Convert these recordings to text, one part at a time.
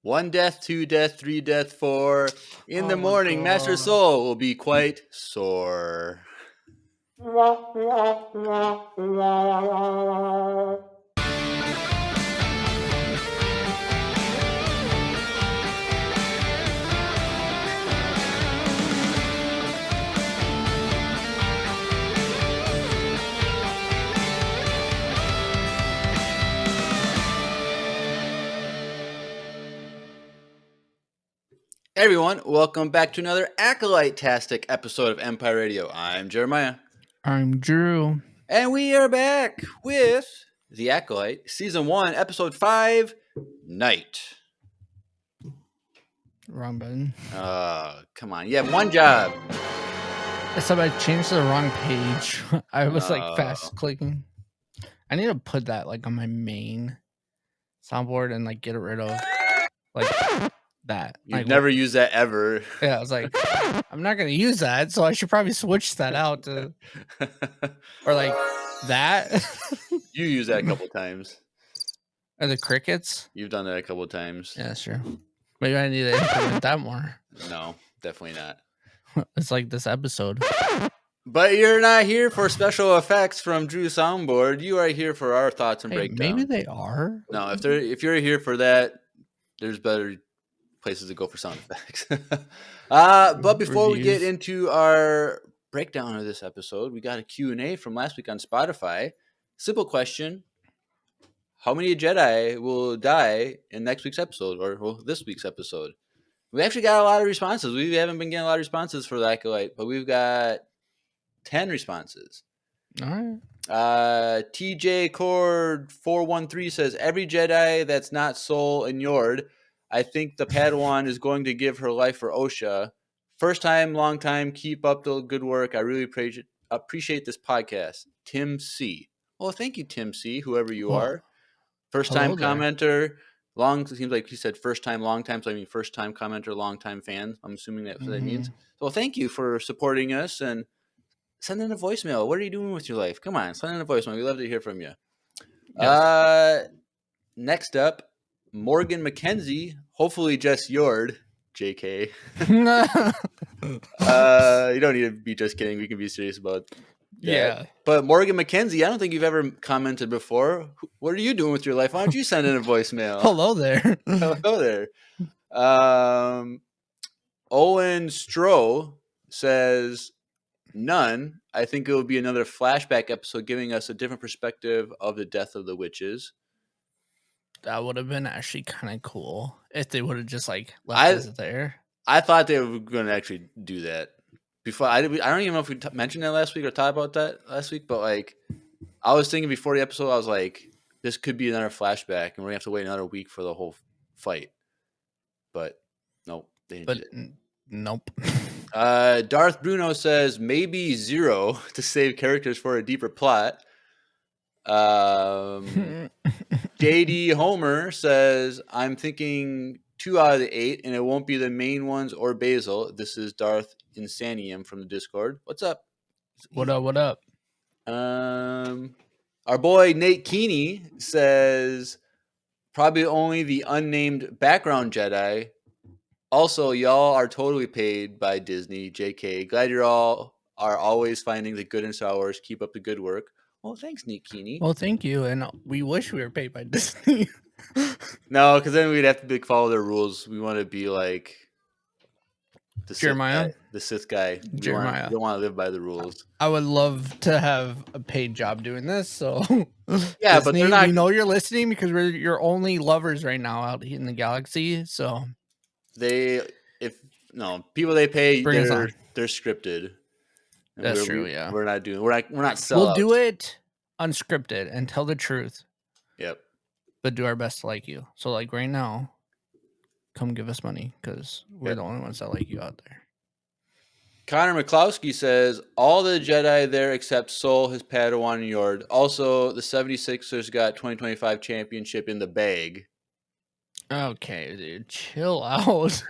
1 death, 2 death, 3 death, 4. In the my morning, Master God. Soul will be quite sore. Hey everyone, welcome back to another Acolyte-tastic episode of Empire Radio. I'm Jeremiah. I'm Drew. And we are back with The Acolyte, Season 1, Episode 5, Night. Wrong button. Come on. You have one job. Except I changed to the wrong page. I was No. like fast clicking. I need to put that like on my main soundboard and like get rid of like that. You've Like, never used that ever. Yeah, I was like, I'm not gonna use that, so I should probably switch that out to or like that. You use that a couple times. Or the crickets. You've done that a couple times. Yeah, sure. Maybe I need to implement that more. No, definitely not. It's like this episode. But you're not here for special effects from Drew's soundboard. You are here for our thoughts and breakdown. Maybe they are. No, if you're here for that, there's better places to go for sound effects. But before we get into our breakdown of this episode, we got a Q&A from last week on Spotify. Simple question. How many Jedi will die in next week's episode, or this week's episode? We actually got a lot of responses. We haven't been getting a lot of responses for the Acolyte, but we've got 10 responses. All right. TJ Cord 413 says, every Jedi that's not Sol and Yord, I think the Padawan is going to give her life for Osha. First time, long time. Keep up the good work. I really appreciate this podcast. Tim C. Well, thank you, Tim C., whoever you are. First time commenter. Long, seems like he said first time, long time. So I mean first time commenter, long time fan. I'm assuming that's what that means. So thank you for supporting us and send in a voicemail. What are you doing with your life? Come on, send in a voicemail. We'd love to hear from you. Yes. Next up, Morgan McKenzie. Hopefully just Yord. JK. You don't need to be just kidding. We can be serious about that. Yeah. But Morgan McKenzie, I don't think you've ever commented before. What are you doing with your life? Why don't you send in a voicemail? Hello there. Hello there. Owen Stroh says, none. I think it will be another flashback episode giving us a different perspective of the death of the witches. That would have been actually kind of cool if they would have just like left it there. I thought they were going to actually do that. Before I don't even know if we mentioned that last week or talked about that last week, but like I was thinking before the episode, I was like, this could be another flashback, and we're gonna have to wait another week for the whole fight. But nope, they didn't do it. Nope. Darth Bruno says maybe 0 to save characters for a deeper plot. JD Homer says, I'm thinking 2 out of the 8, and it won't be the main ones or Basil. This is Darth Insanium from the Discord. What's up? What up? Our boy Nate Keeney says, probably only the unnamed background Jedi. Also, y'all are totally paid by Disney. JK. Glad you all are always finding the good in Star Wars. Keep up the good work. Well, thanks, Nate Keeney. Well, thank you. And we wish we were paid by Disney. No, because then we'd have to follow their rules. We want to be like the Jeremiah, the Sith guy. Jeremiah, we don't want to live by the rules. I would love to have a paid job doing this. So yeah, Disney, but they're not. We know you're listening because we're your only lovers right now out in the galaxy. So people they pay, they're scripted. And that's true. Yeah, we're not doing. We're not sellouts. We'll do it unscripted and tell the truth. Yep. But do our best to like you. So like right now, come give us money because we're the only ones that like you out there. Connor McCloskey says, all the Jedi there except Sol, his Padawan, and Yord. Also, the 76ers got 2025 championship in the bag. Okay, dude, chill out.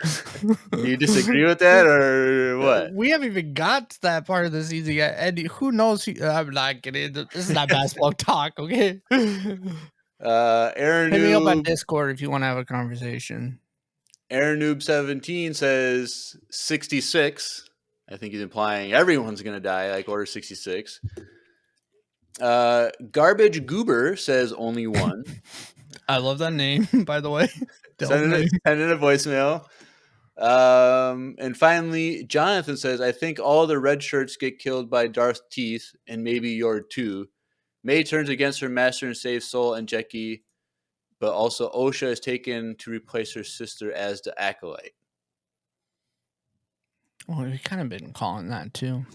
Do you disagree with that or what? We haven't even got to that part of the season yet. And who knows? I'm not getting this is not basketball talk, okay? Aaron, hit me up on Discord if you want to have a conversation. AirNoob17 says 66. I think he's implying everyone's going to die, like Order 66. Garbage Goober says only one. I love that name, by the way. Dope name. Send in a voicemail. And finally, Jonathan says, I think all the red shirts get killed by Darth Teeth, and maybe Yord too. May turns against her master and saves Soul and Jekki, but also Osha is taken to replace her sister as the Acolyte. Well, we've kind of been calling that too.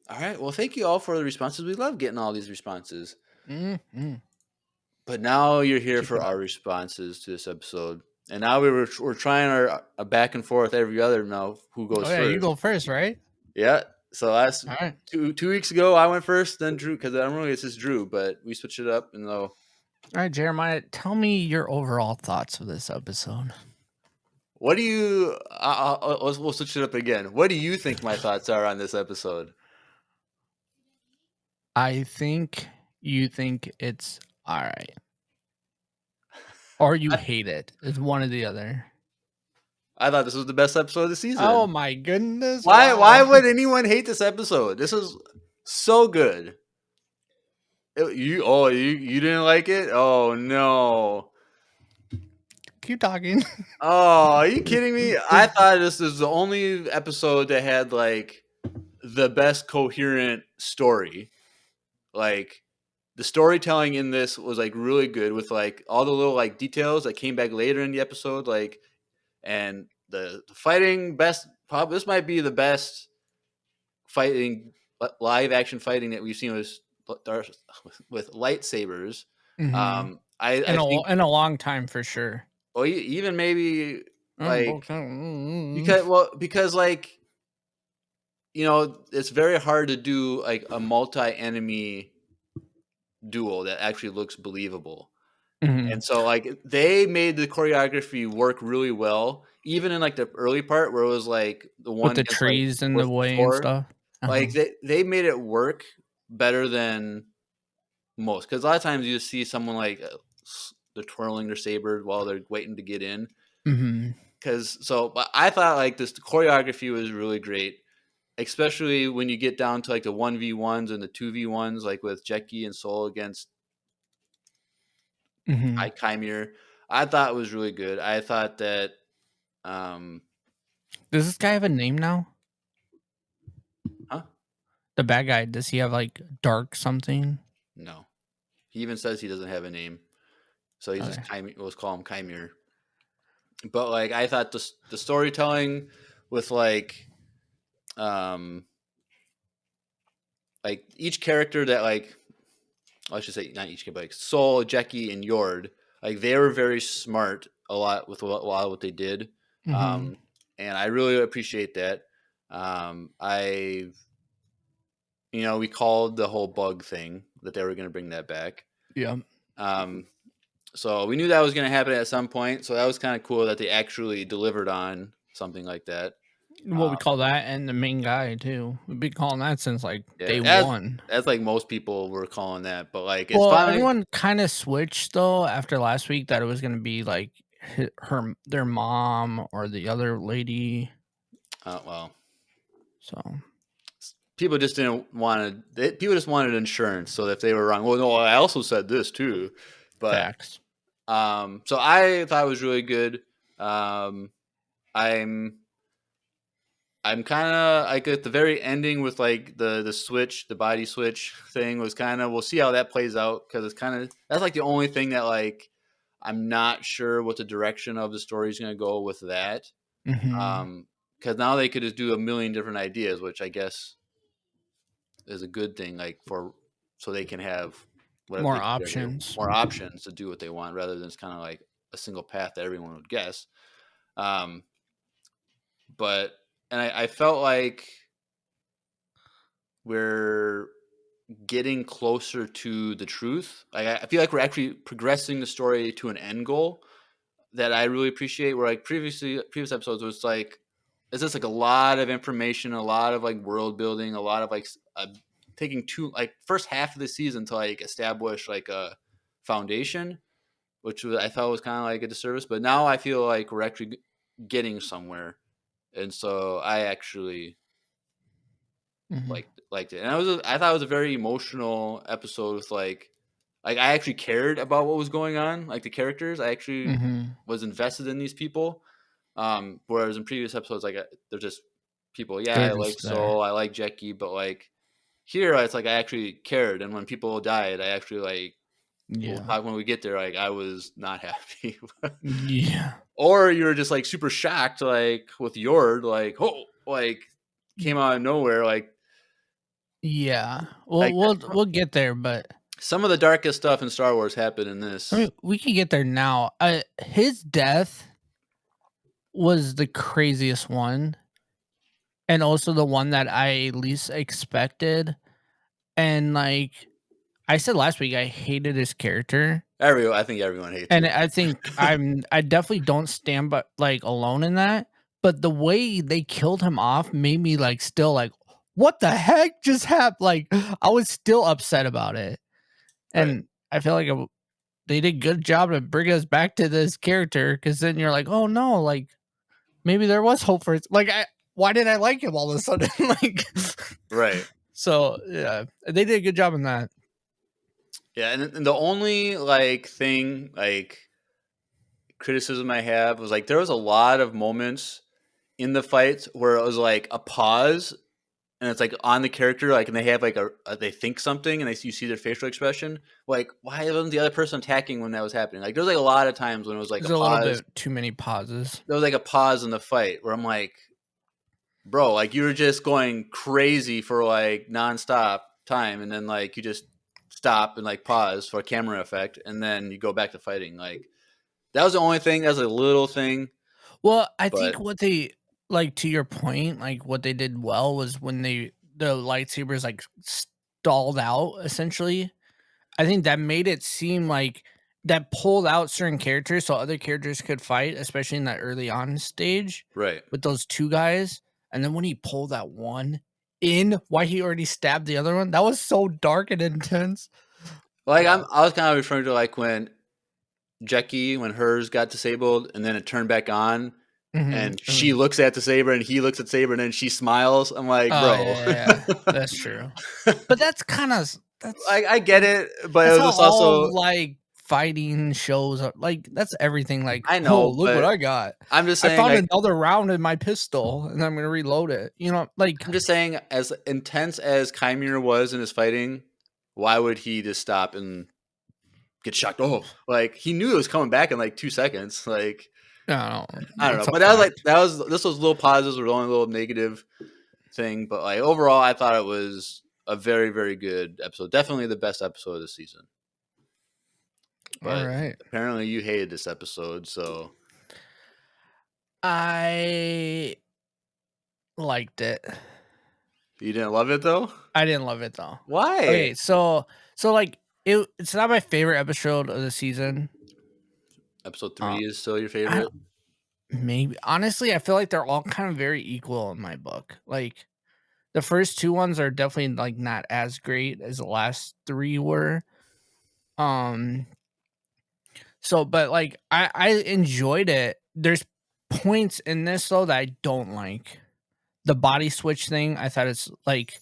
All right. Well, thank you all for the responses. We love getting all these responses. Mm-hmm. But now you're here for our responses to this episode. And now we're trying our back and forth every other now who goes Oh, yeah, first. you go first, right? Yeah. So last All right. 2 weeks ago, I went first, then Drew, because I don't know, it's just Drew, but we switched it up. And though, All right, Jeremiah, tell me your overall thoughts of this episode. what do you? We'll switch it up again. What do you think my thoughts are on this episode? I think you think it's all right, or you hate it. It's one or the other. I thought this was the best episode of the season. Oh my goodness! Why? Wow. Why would anyone hate this episode? This is so good. You didn't like it? Oh no. Keep talking? Oh, are you kidding me? I thought this was the only episode that had like the best coherent story. Like the storytelling in this was like really good with like all the little like details that came back later in the episode, like and the fighting best. Probably this might be the best fighting live action fighting that we've seen with lightsabers. Mm-hmm. I think In a long time for sure. or even maybe like Mm-hmm. because like it's very hard to do like a multi-enemy duel that actually looks believable. Mm-hmm. And so like they made the choreography work really well, even in like the early part where it was like the With one the against like trees in the with way and Thor. stuff. Uh-huh. Like they made it work better than most, because a lot of times you see someone like they're twirling their saber while they're waiting to get in. Mm-hmm. But I thought like this choreography was really great, especially when you get down to like the 1v1s and the 2v1s, like with Jekki and Soul against Mm-hmm. Chimere. I thought it was really good. I thought that um Does this guy have a name now? huh? The bad guy, does he have like dark something? No. He even says he doesn't have a name. So he's Okay. just Chimere, let's call him Chimere. But like I thought the storytelling with um like each character that like I should say not each character, but like Soul, Jekki, and Yord, like they were very smart a lot with a lot of what they did. Mm-hmm. And I really appreciate that. We called the whole bug thing that they were going to bring that back. Yeah. Um, so we knew that was going to happen at some point. So that was kind of cool that they actually delivered on something like that. What we call that, and the main guy too. We've been calling that since like Yeah, day as one. as like most people were calling that, but like it's Well, finally. everyone kind of switched though after last week that it was going to be like their mom or the other lady. Well, So people just didn't want to. People just wanted insurance, so if they were wrong, well, no, I also said this too, but facts. so I thought it was really good. I'm I'm kind of like at the very ending with like the switch, the body switch thing was kind of, we'll see how that plays out, because it's kind of, that's like the only thing that like I'm not sure what the direction of the story is going to go with that. Mm-hmm. Because now they could just do a million different ideas, which I guess is a good thing, like so they can have whatever More they can do, options. more options to do what they want, rather than it's kind of like a single path that everyone would guess. Um, but and I felt like we're getting closer to the truth. I feel like we're actually progressing the story to an end goal that I really appreciate. Where like previous episodes was like, it's just like a lot of information, a lot of like world building, a lot of like taking first half of the season to like establish like a foundation, which I thought was kind of like a disservice. But now I feel like we're actually getting somewhere, and so I actually Mhm. liked it. And I thought it was a very emotional episode with I actually cared about what was going on, like the characters. I actually Mhm. was invested in these people. Whereas in previous episodes, they're just people. Yeah, They're I like just there. Soul, I like Jackie, but like here, it's like I actually cared. And when people died, I actually we'll Yeah. talk when we get there. Like I was not happy, Yeah. or you were just like super shocked, like with Yord, like oh, like came out of nowhere, Yeah. like We'll get there, but some of the darkest stuff in Star Wars happened in I this. mean, we can get there now. His death was the craziest one, and also the one that I least expected. And like I said last week, I hated his character, I think everyone hates and it. I think I definitely don't stand but like alone in that. But the way they killed him off made me like still like, what the heck just happened? Like I was still upset about it, Right, and I feel like they did a good job to bring us back to this character because then you're like, oh no, like maybe there was hope for it. Like why did I like him all of a sudden? Like right. so yeah, they did a good job in that. Yeah, and the only thing criticism I have was there was a lot of moments in the fights where it was like a pause and it's like on the character and they have they think something and you see their facial expression. Like why wasn't the other person attacking when that was happening? Like there was a lot of times when it was like a There's a little pause. bit too many pauses. There was like a pause in the fight where I'm like, bro, like you were just going crazy for nonstop time, and then you just stop and pause for a camera effect, and then you go back to fighting. Like that was the only thing. That was a little thing, Well, I but think what they like to your point, like what they did well was when the lightsabers like stalled out essentially. I think that made it seem like that pulled out certain characters so other characters could fight, especially in that early on stage right. with those two guys. And then when he pulled that one in, why he already stabbed the other one, that was so dark and intense. Yeah. I was kind of referring to when Jackie when hers got disabled and then it turned back on, and she Mhm. looks at the saber and he looks at Saber and then she smiles. I'm like, Oh bro, yeah, that's true. But that's kind of I get it, but it that's was how just all also like fighting shows are. Like that's everything. Like, I oh, know, look what but I got! I'm just I saying found another round in my pistol, and I'm gonna reload it. You know, like I'm just saying, as intense as Chimera was in his fighting, why would he just stop and get shocked? Oh, he knew it was coming back in 2 seconds. I don't I know. don't It's know, a but fact. this was little pauses were the only little negative thing. But overall, I thought it was a very very good episode. Definitely the best episode of the season. All But right, apparently, you hated this episode, so I liked it. you didn't love it though. I didn't love it though. Why? Okay, so like it's not my favorite episode of the season. Episode Uh, 3 is still your I favorite. don't, maybe honestly, I feel like they're all kind of very equal in my book. Like the first two ones are definitely like not as great as the last three were. Um so but like I enjoyed it. There's points in this though that I don't like. The body switch thing, I thought it's like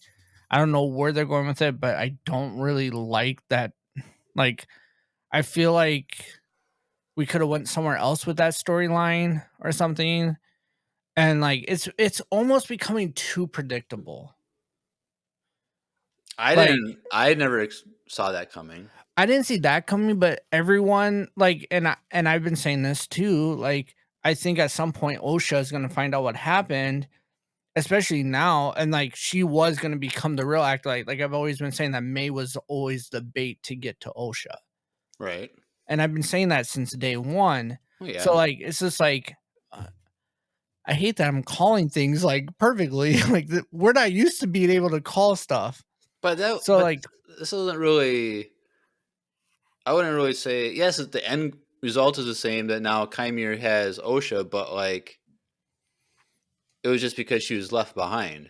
I don't know where they're going with it, but I don't really like that. Like I feel like we could have went somewhere else with that storyline or something. And like it's almost becoming too predictable. I Like didn't. I never saw that coming. I didn't see that coming, but everyone like, and I've been saying this too. Like, I think at some point OSHA is going to find out what happened, especially now, and like she was going to become the real actor. Like I've always been saying that May was always the bait to get to OSHA, Right. and I've been saying that since day one. Well, yeah. So like, it's just like. I hate that I'm calling things like perfectly. Like we're not used to being able to call stuff. So But like this isn't really. I wouldn't really say yes. The end result is the same. That now Chimere has OSHA, but it was just because she was left behind.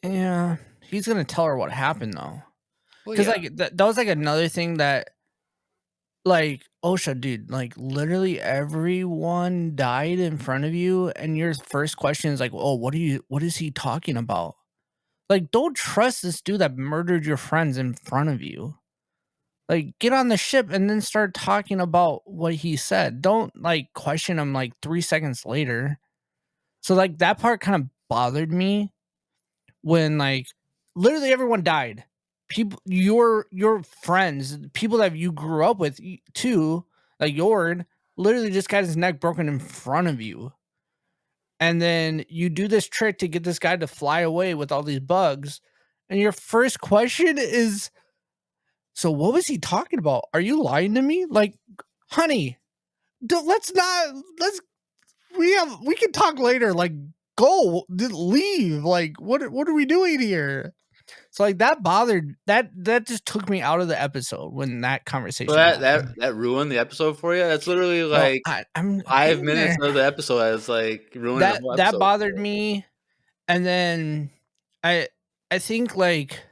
yeah, he's gonna tell her what happened though. Well, Because yeah. like that was like another thing that Like, Osha, dude, like, literally everyone died in front of you, and your first question is like, "Oh, what is he talking about?" Like, don't trust this dude that murdered your friends in front of you. Like, get on the ship and then start talking about what he said. Don't, like, question him, like, 3 seconds later. So, like, that part kind of bothered me when, like, literally everyone died. People your friends, people that you grew up with too, like Yord, literally just got his neck broken in front of you. And then you do this trick to get this guy to fly away with all these bugs. And your first question is, "So what was he talking about? Are you lying to me?" Like, honey, let's not let's we can talk later. Like, leave. Like, what are we doing here? So like that bothered that just took me out of the episode when that So conversation that happened. that that ruined the episode for you. That's literally No, like I'm 5 getting minutes there. of the episode. That's like ruining the That whole that episode. bothered me, and then I I think like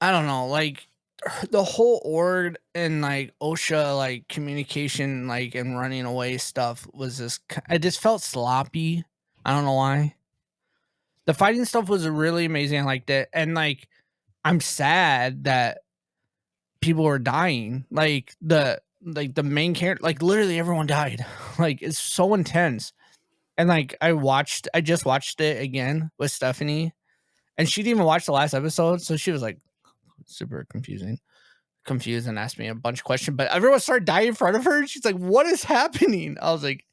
I don't know, like the whole Ord and like OSHA like communication like and running away stuff was just I just felt sloppy. I don't know why. The fighting stuff was really amazing. I liked it, and like I'm sad that people were dying. Like the main character, like literally everyone died. Like it's so intense. And like I just watched it again with Stephanie, and she didn't even watch the last episode, so she was like super confused, and asked me a bunch of questions. But everyone started dying in front of her, and she's like, "What is happening?" I was like,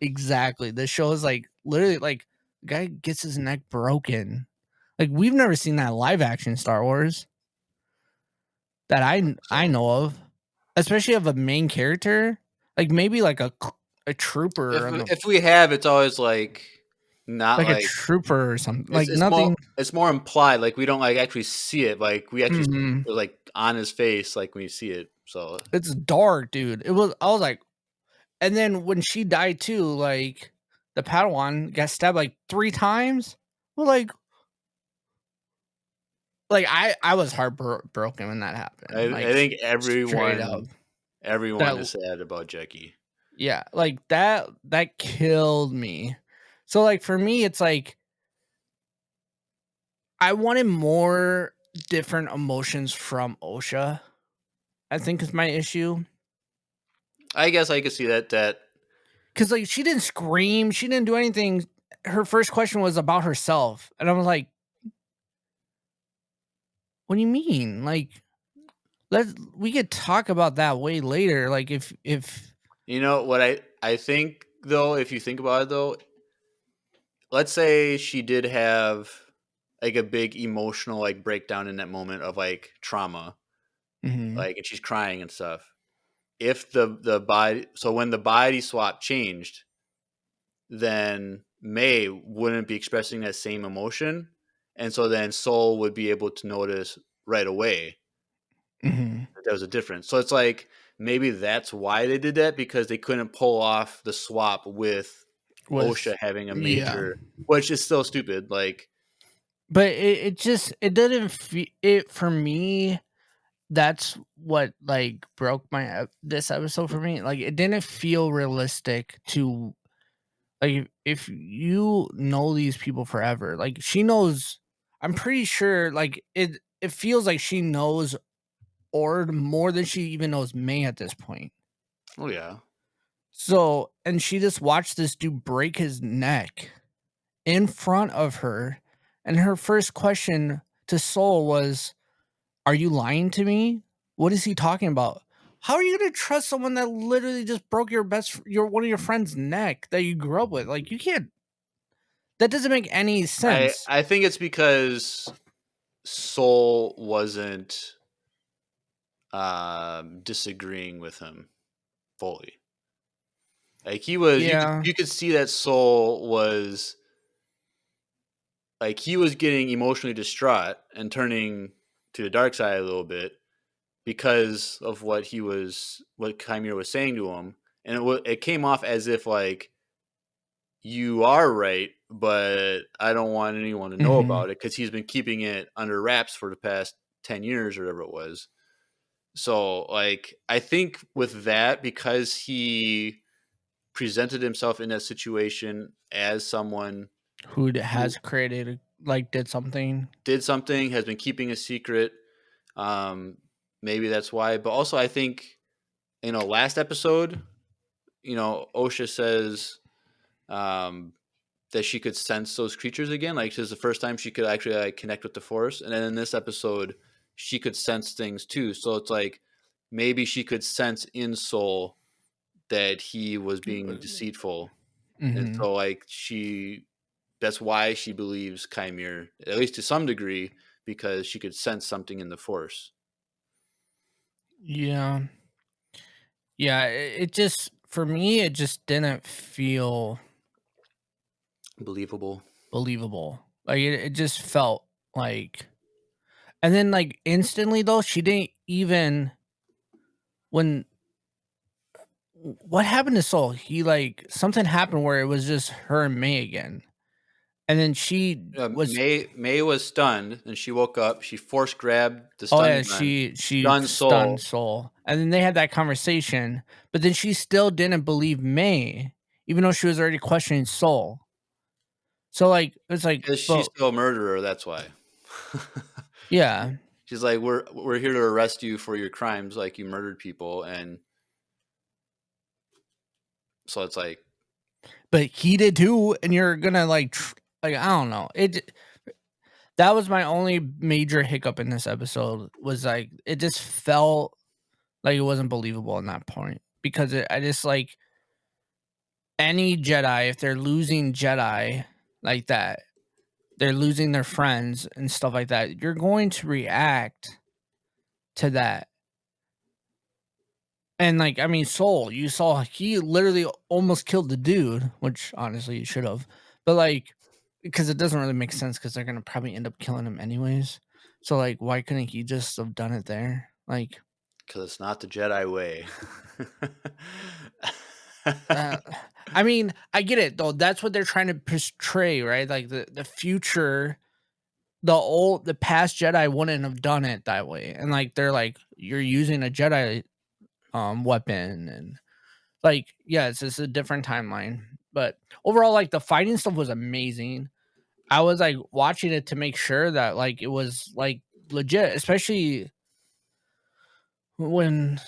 "Exactly. This show is like literally like the guy gets his neck broken. Like we've never seen that live action Star Wars that I So know of, especially of a main character. Like maybe like a trooper on the if we have, it's always like not like a like trooper or something. it's Like it's more nothing. it's more implied. Like we don't like actually see it. Like we actually Mhm. like on his face, like when you see it. So It's dark, dude. It was. I was like, and then when she died too, like the Padawan got stabbed like 3 times. Well, like I was heartbroken when that happened. I Like think straight up. everyone That is sad about Jackie. yeah, like that killed me. So like for me, it's like I wanted more different emotions from OSHA. I think is my issue. I guess I could see that. Cause like she didn't scream, she didn't do anything. Her first question was about herself. And I was like, what do you mean? Like, we could talk about that way later. Like if You know what I think though, if you think about it though, let's say she did have like a big emotional like breakdown in that moment of like trauma, Mhm, like and she's crying and stuff. If the body, so when the body swap changed, then May wouldn't be expressing that same emotion, and so then Soul would be able to notice right away mhm, that there was a difference. So it's like maybe that's why they did that, because they couldn't pull off the swap with was OSHA having a yeah. major, which is still stupid. Like, But it just it didn't it for me. That's what like broke my this episode for me. Like it didn't feel realistic to like if you know these people forever. Like she knows. I'm pretty sure like it feels like she knows Ord more than she even knows May at this point. oh yeah, So and she just watched this dude break his neck in front of her, and her first question to Soul was, "Are you lying to me? What is he talking about?" How are you gonna trust someone that literally just broke your one of your friend's neck that you grew up with? Like you can't. That doesn't make any sense. I think it's because Soul wasn't disagreeing with him fully. Like he was, Yeah. you could see that Soul was like he was getting emotionally distraught and turning to the dark side a little bit because of what Chimera was saying to him, and it came off as if like you are right, but I don't want anyone to know Hmm. about it because he's been keeping it under wraps for the past 10 years or whatever it was. So like I think with that, because he presented himself in that situation as someone Who who has created like did something. did something, has been keeping a secret. Um, maybe that's why. But also, I think last episode, OSHA says um, that she could sense those creatures again. Like this is the first time she could actually like connect with the force. And then in this episode, she could sense things too. So it's like maybe she could sense in Soul that he was being deceitful, and Hmm. so like that's why she believes Chimere, at least to some degree, because she could sense something in the force. Yeah. Yeah, it just for me it just didn't feel Believable. believable. Like it just felt like, and then like instantly though, she didn't even when what happened to Soul? He like something happened where it was just her and May again. And then she was May was stunned, and she woke up. She force grabbed the oh stun yeah, gun, she stunned stunned Soul, Soul. And then they had that conversation, but then she still didn't believe May, even though she was already questioning Soul. So like it's like, because she's but still a murderer. That's why. yeah. She's like, we're here to arrest you for your crimes, like you murdered people, and so it's like, But he did too, and you're gonna like like I don't know. That was my only major hiccup in this episode was like it just felt like it wasn't believable in that point because I just like any Jedi if they're losing Jedi like that, they're losing their friends and stuff like that. You're going to react to that. And like I mean, Soul, you saw he literally almost killed the dude, which honestly he should have. But like because it doesn't really make sense because they're gonna probably end up killing him anyways. So like, why couldn't he just have done it there? Like, because it's not the Jedi way. uh, I mean, I get it though. That's what they're trying to portray, right? Like the future, the past Jedi wouldn't have done it that way, and like they're like, you're using a Jedi weapon, and like, yeah, it's a different timeline. But overall, like the fighting stuff was amazing. I was like watching it to make sure that like it was like legit, especially when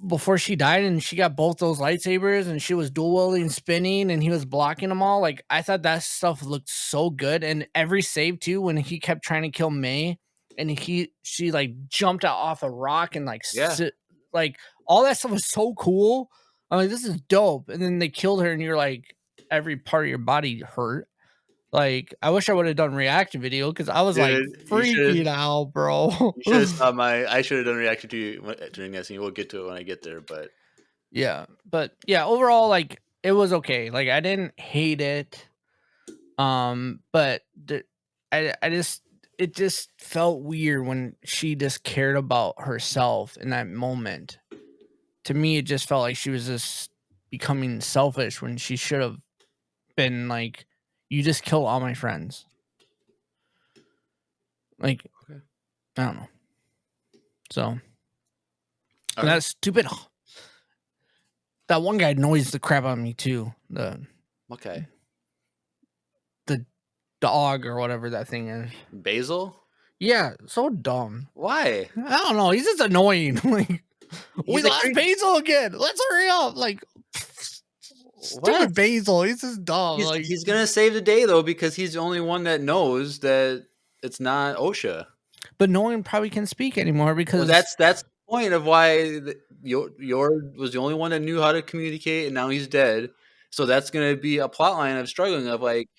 before she died and she got both those lightsabers and she was dual wielding spinning and he was blocking them all. Like I thought that stuff looked so good. And every save too, when he kept trying to kill May and she like jumped out off a rock and like Yeah, like all that stuff was so cool. I'm like, this is dope. And then they killed her and you're like every part of your body hurt. Like, I wish I would have done reaction video because I was like dude, freaking out, bro. you should have saw my. I should have done a reaction to you during this, and we'll get to it when I get there. But Yeah, but yeah, overall, like it was okay. Like I didn't hate it. But I just it just felt weird when she just cared about herself in that moment. To me, it just felt like she was just becoming selfish when she should have been like, "You just kill all my friends." Like okay, I don't know. So and all right, that stupid that one guy annoys the crap out of me too. okay. The dog or whatever that thing is. Basil, Yeah, so dumb. why? I don't know. He's just annoying. Like we He's a lost creep. Basil again. Let's hurry up. Like What? stupid Basil. He's just dumb. Like, He's gonna save the day though because he's the only one that knows that it's not OSHA. but no one probably can speak anymore Well, because that's the point of why your was the only one that knew how to communicate, and now he's dead. So that's gonna be a plot line of struggling of like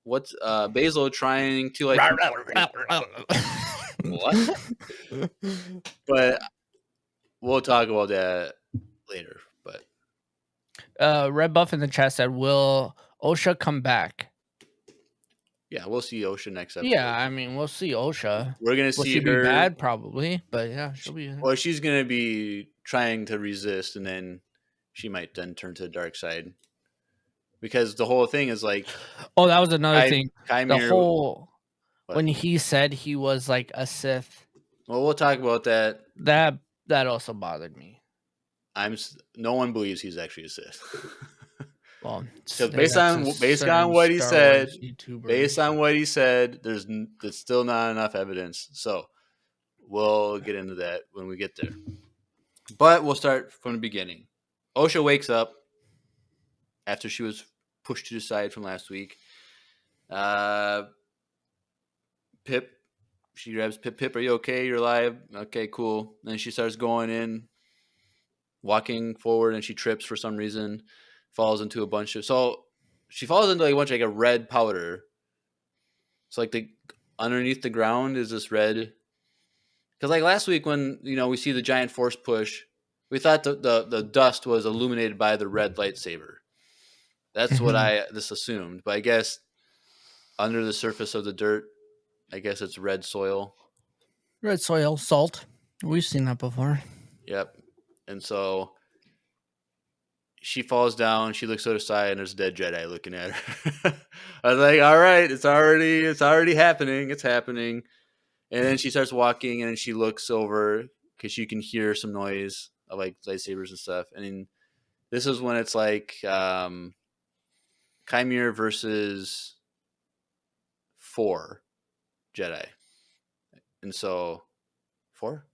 what's Basil trying to like what? But we'll talk about that later. But Red Buff in the chat said, "Will OSHA come back?" yeah, we'll see OSHA next Yeah, episode. I mean, we'll see OSHA. We're gonna Will see she be her. bad? Probably, but yeah, she'll be. Well, she's gonna be trying to resist, and then she might then turn to the dark side because the whole thing is like Oh, that was another thing. The Chimere. whole What? when he said he was like a Sith, Well, we'll talk about that. that That also bothered me. No one believes he's actually a Sith. Well, Because they got some based on certain what he Star said, Wars YouTubers. there's still not enough evidence. So we'll get into that when we get there. But we'll start from the beginning. Osha wakes up after she was pushed to the side from last week. Uh, Pip, she grabs Pip. Pip, are you okay? You're alive. Okay, cool. Then she starts going in, walking forward, and she trips for some reason, falls into a bunch of. So she falls into like a bunch of like a red powder. So like the underneath the ground is this red. Because like last week when we see the giant force push, we thought the dust was illuminated by the red lightsaber. That's what Mhm. I just assumed. But I guess under the surface of the dirt, I guess it's red soil. Red soil, salt. We've seen that before. Yep. And so she falls down. She looks to the side, and there's a dead Jedi looking at her. I was like, "All right, it's already happening. It's happening." And then she starts walking, and then she looks over because you can hear some noise of like lightsabers and stuff. And this is when it's like Chimere versus 4 Jedi, and so 4,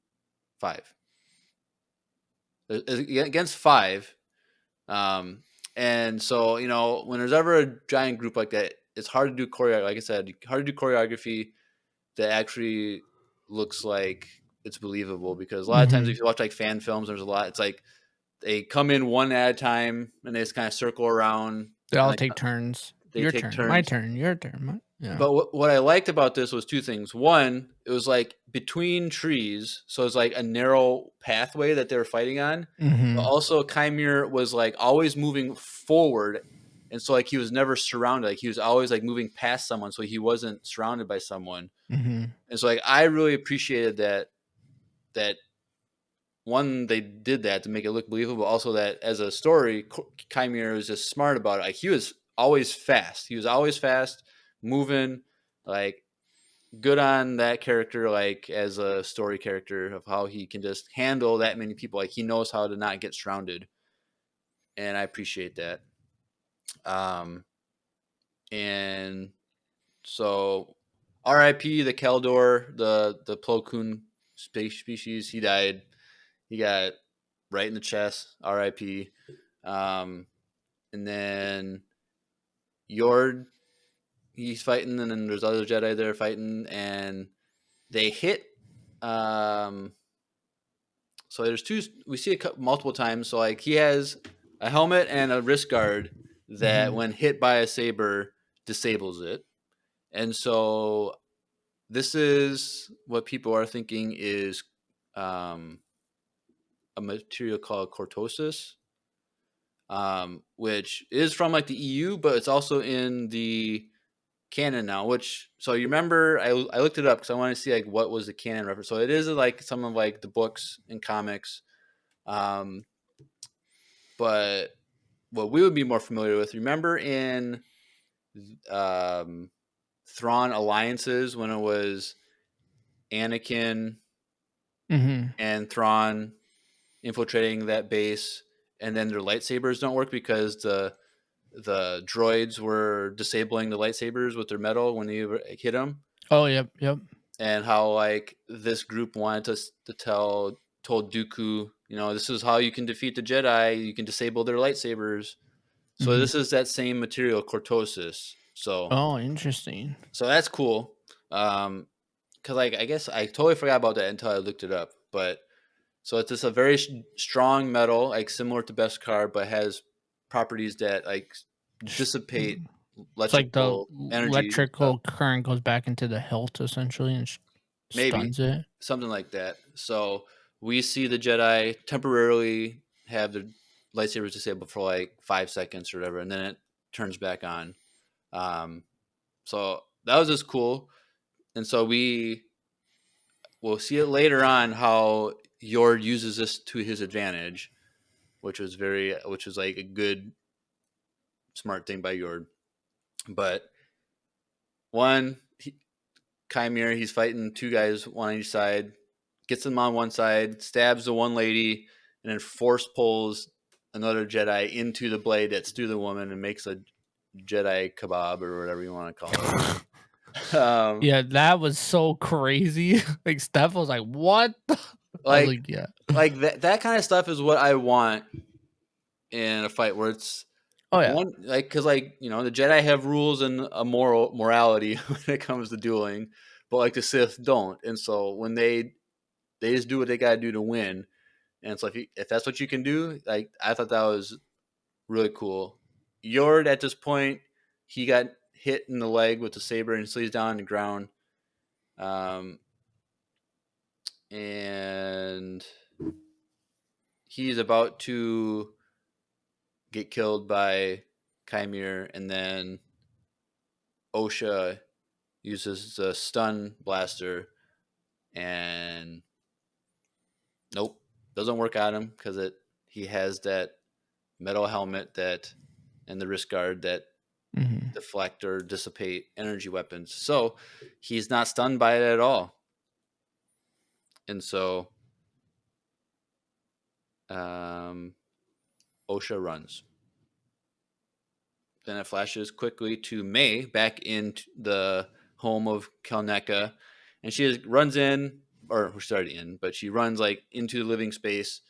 5 against 5. And so when there's ever a giant group like that, it's hard to do choreo. Like I said, hard to do choreography that actually looks like it's believable. Because a lot of times, Hmm. if you watch like fan films, there's a lot. It's like they come in one at a time and they just kind of circle around They and all like take turns. they Your take turn, my turns. turn, your turn. Yeah. But what I liked about this was 2 things. One, it was like between trees, so it's like a narrow pathway that they were fighting on. But Hmm. also, Chimere was like always moving forward, and so like he was never surrounded. Like he was always like moving past someone, so he wasn't surrounded by someone. Hmm. And so like I really appreciated that one, they did that to make it look believable. Also, that as a story, Chimera was just smart about it. Like he was always fast. He was always fast, moving. Like good on that character. Like as a story character of how he can just handle that many people. Like he knows how to not get surrounded, and I appreciate that. Um, and so, R.I.P. the Keldor, the Plo Koon species. He died. He got right in the chest. R.I.P. Um, and then Yord, he's fighting, and then there's other Jedi there fighting, and they hit. Um, so there's 2. We see it multiple times. So like he has a helmet and a wrist guard that, Hmm. when hit by a saber, disables it. And so this is what people are thinking is um, a material called cortosis, which is from like the EU, but it's also in the canon now. Which, so you remember, I looked it up because I want to see like what was the canon reference. So it is like some of like the books and comics, um, but what we would be more familiar with. Remember in um, Thrawn Alliances when it was Anakin Hmm. and Thrawn infiltrating that base, and then their lightsabers don't work because the droids were disabling the lightsabers with their metal when you hit them, Oh, yep, yep. and how like this group wanted us to told Dooku, this is how you can defeat the Jedi. You can disable their lightsabers. So Hmm. this is that same material, cortosis. Oh, interesting. So that's cool. Because like I guess I totally forgot about that until I looked it up. But so it's just a very strong metal, like similar to Beskar, but has properties that like dissipate It's like the electrical energy and stuff. electrical current goes back into the hilt essentially and Maybe stuns it. something like that. So we see the Jedi temporarily have their lightsabers disabled for like 5 seconds or whatever, and then it turns back on. Um, so that was just cool. And so we'll see it later on how Yord uses this to his advantage, which was like a good smart thing by Yord. But one, Chimera, he's fighting 2 guys, one on each side. gets them on one side, stabs the one lady, and then force pulls another Jedi into the blade that's through the woman and makes a Jedi kebab or whatever you want to call it. Yeah, that was so crazy. Like Steph was like, "What?" I was like like, "Yeah." like that kind of stuff is what I want in a fight where it's Oh yeah. one like because like the Jedi have rules and a morality when it comes to dueling, but like the Sith don't, and so when they just do what they got to do to win, and so if that's what you can do, like I thought that was really cool. Yord at this point, he got hit in the leg with the saber and so he's down on the ground. Um, and he's about to get killed by Chimere, and then Osha uses the stun blaster, and nope, doesn't work on him because he has that metal helmet that and the wrist guard that Mhm. deflect or dissipate energy weapons. So he's not stunned by it at all. And so um, Osha runs. Then it flashes quickly to May back in the home of Kalneka. And she runs in, or she's already in, but she runs like into the living space,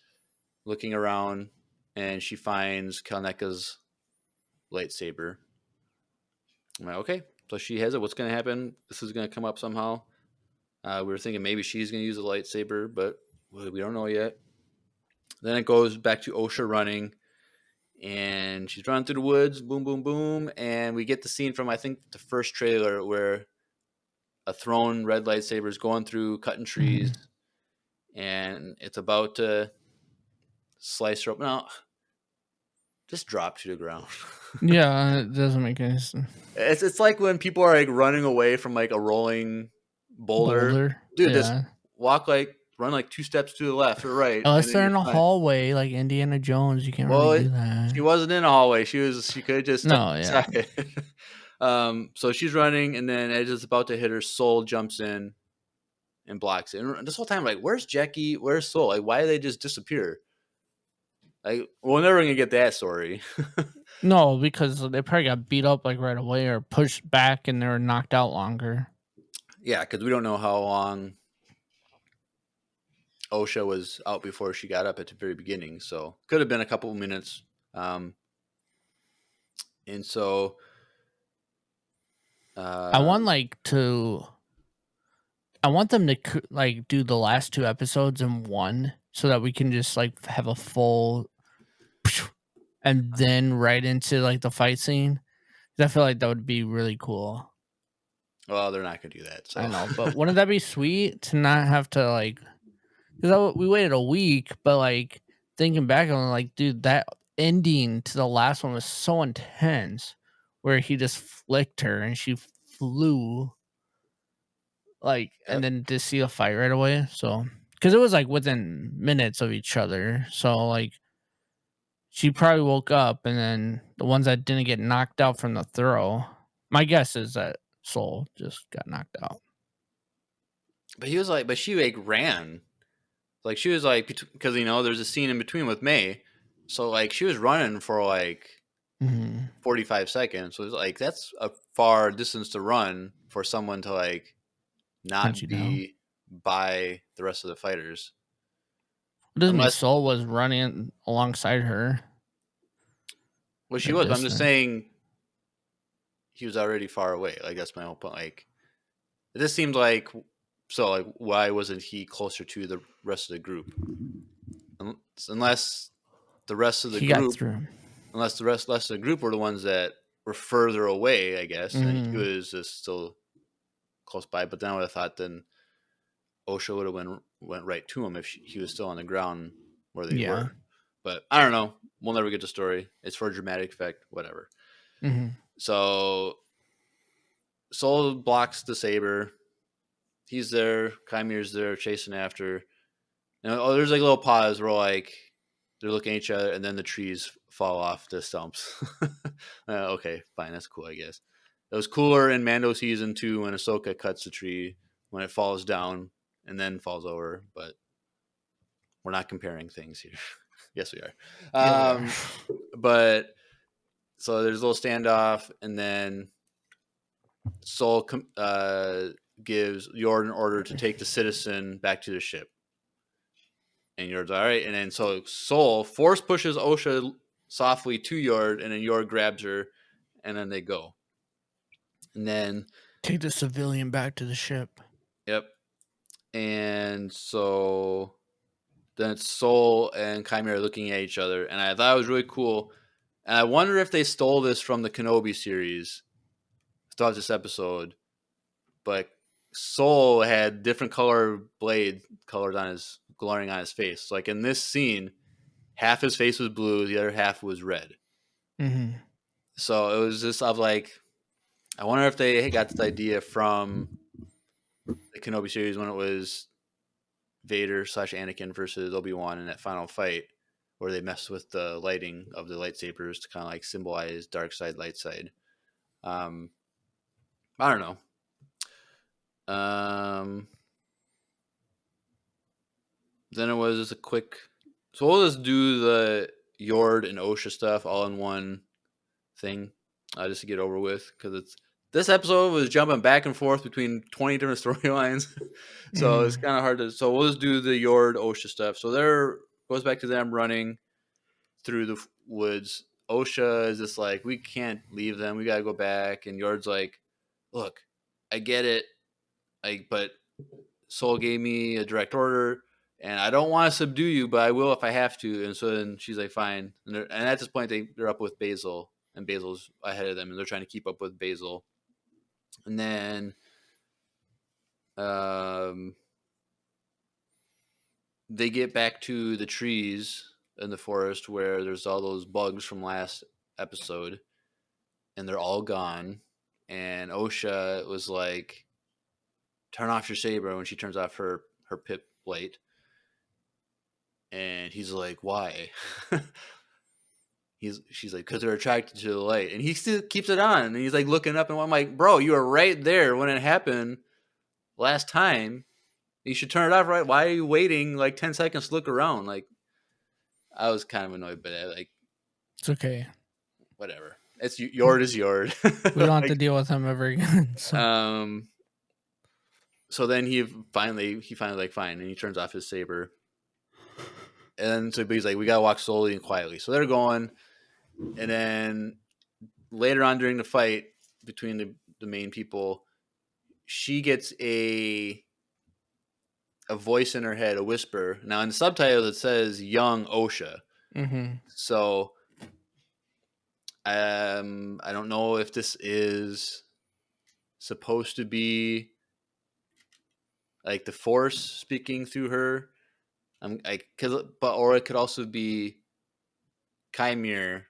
looking around, and she finds Kalneka's lightsaber. I'm like, okay, so she has it. What's going to happen? This is going to come up somehow. We were thinking maybe she's going to use a lightsaber, but we don't know yet. Then it goes back to Osha running, and she's running through the woods, boom, boom, boom, and we get the scene from I think the first trailer where a thrown red lightsaber is going through, cutting trees, Mhm. and it's about to slice her up. No, just drop to the ground. Yeah, it doesn't make any sense. It's like when people are like running away from like a rolling boulder. Boulder. Dude, just Yeah. run like 2 steps to the left or right, and Unless then they're you're in a fine. hallway like Indiana Jones, you can't really Well, do she that. wasn't in a hallway. She could have just stepped No, yeah. aside. So she's running, and then as it's about to hit her, Soul jumps in and blocks it. And this whole time, like, where's Jackie? Where's Soul? Like, why did they just disappear? Like, we're never gonna get that story. No, because they probably got beat up like right away or pushed back and they were knocked out longer. Yeah, because we don't know how long Osha was out before she got up at the very beginning. So could have been a couple of minutes. Um, and so I uh, want I want them to like do the last two episodes in one so that we can just like have a full and then right into like the fight scene. 'Cause I feel like that would be really cool. well, they're not gonna do that. I So know, but wouldn't that be sweet to not have to like because we waited a week, but like thinking back on like, dude, that ending to the last one was so intense, where he just flicked her and she flew, like, and yep. then to see a fight right away. So, because it was like within minutes of each other, so like she probably woke up, and then the ones that didn't get knocked out from the throw, my guess is that Soul just got knocked out. But he was like, but she like ran. Like she was like because there's a scene in between with May, so like she was running for like Hmm. 45 seconds. So it's like that's a far distance to run for someone to like Hunt not you down. be by the rest of the fighters. It doesn't mean Unless Soul was running alongside her well she the was, but I'm just distance. saying he was already far away. Like that's my whole point. Like it just seemed like so like why wasn't he closer to the rest of the group? Unless the rest of the He got group through. unless the rest of the group were the ones that were further away, I guess, and he Mhm. was just still close by. But then I would have thought then Osha would have went right to him if he was still on the ground where they Yeah. were. But I don't know. We'll never get the story. It's for dramatic effect, whatever. Mhm. So Soul blocks the saber. He's there. Chimere's there chasing after. There's like a little pause where like they're looking at each other, and then the trees fall off the stumps. Okay, fine, that's cool, I guess. It was cooler in Mando season 2 when Ahsoka cuts the tree when it falls down, and then falls over. But we're not comparing things here. Yes, we are. Yeah, we are. But so there's a little standoff, and then Soul gives Yord an order to take the citizen back to the ship. And Yord's all right. And then so Soul force pushes Osha softly to Yord, and then Yord grabs her, and then they go. And then Take the civilian back to the ship. Yep. And so then it's Soul and Chimera looking at each other, and I thought it was really cool. And I wonder if they stole this from the Kenobi series throughout this episode. But Soul had different color blade colors on his glowing on his face. So like in this scene, half his face was blue, the other half was red. Mm-hmm. So it was just of like, I wonder if they got this idea from the Kenobi series when it was Vader / Anakin versus Obi-Wan in that final fight, where they messed with the lighting of the lightsabers to kind of like symbolize dark side, light side. I don't know. Then it was just a quick. So we'll just do the Yord and Osha stuff all in one thing, just to get over with, because this episode was jumping back and forth between 20 different storylines, so it's kind of hard to. So we'll just do the Yord Osha stuff. So there goes back to them running through the woods. Osha is just like, we can't leave them. We gotta go back. And Yord's like, look, I get it, but Soul gave me a direct order, and I don't want to subdue you, but I will if I have to. And so then she's like, fine. And at this point, they're up with Basil, and Basil's ahead of them, and they're trying to keep up with Basil. And then they get back to the trees in the forest where there's all those bugs from last episode, and they're all gone. And Osha was like, turn off your saber, when she turns off her pip light. And he's like, why? She's like, because they're attracted to the light. And he still keeps it on. And he's like looking up, and I'm like, bro, you were right there when it happened last time. You should turn it off, right? Why are you waiting like 10 seconds to look around? Like, I was kind of annoyed by that. Like, it's okay. Whatever. It's Yord is Yord. We don't have to deal with him ever again. So then he finally like, fine, and he turns off his saber. And so he's like, we gotta walk slowly and quietly. So they're going, and then later on during the fight between the main people, she gets a voice in her head, a whisper. Now in the subtitles it says young Osha. Mm-hmm. So I don't know if this is supposed to be like the Force speaking through her. Or it could also be Chimera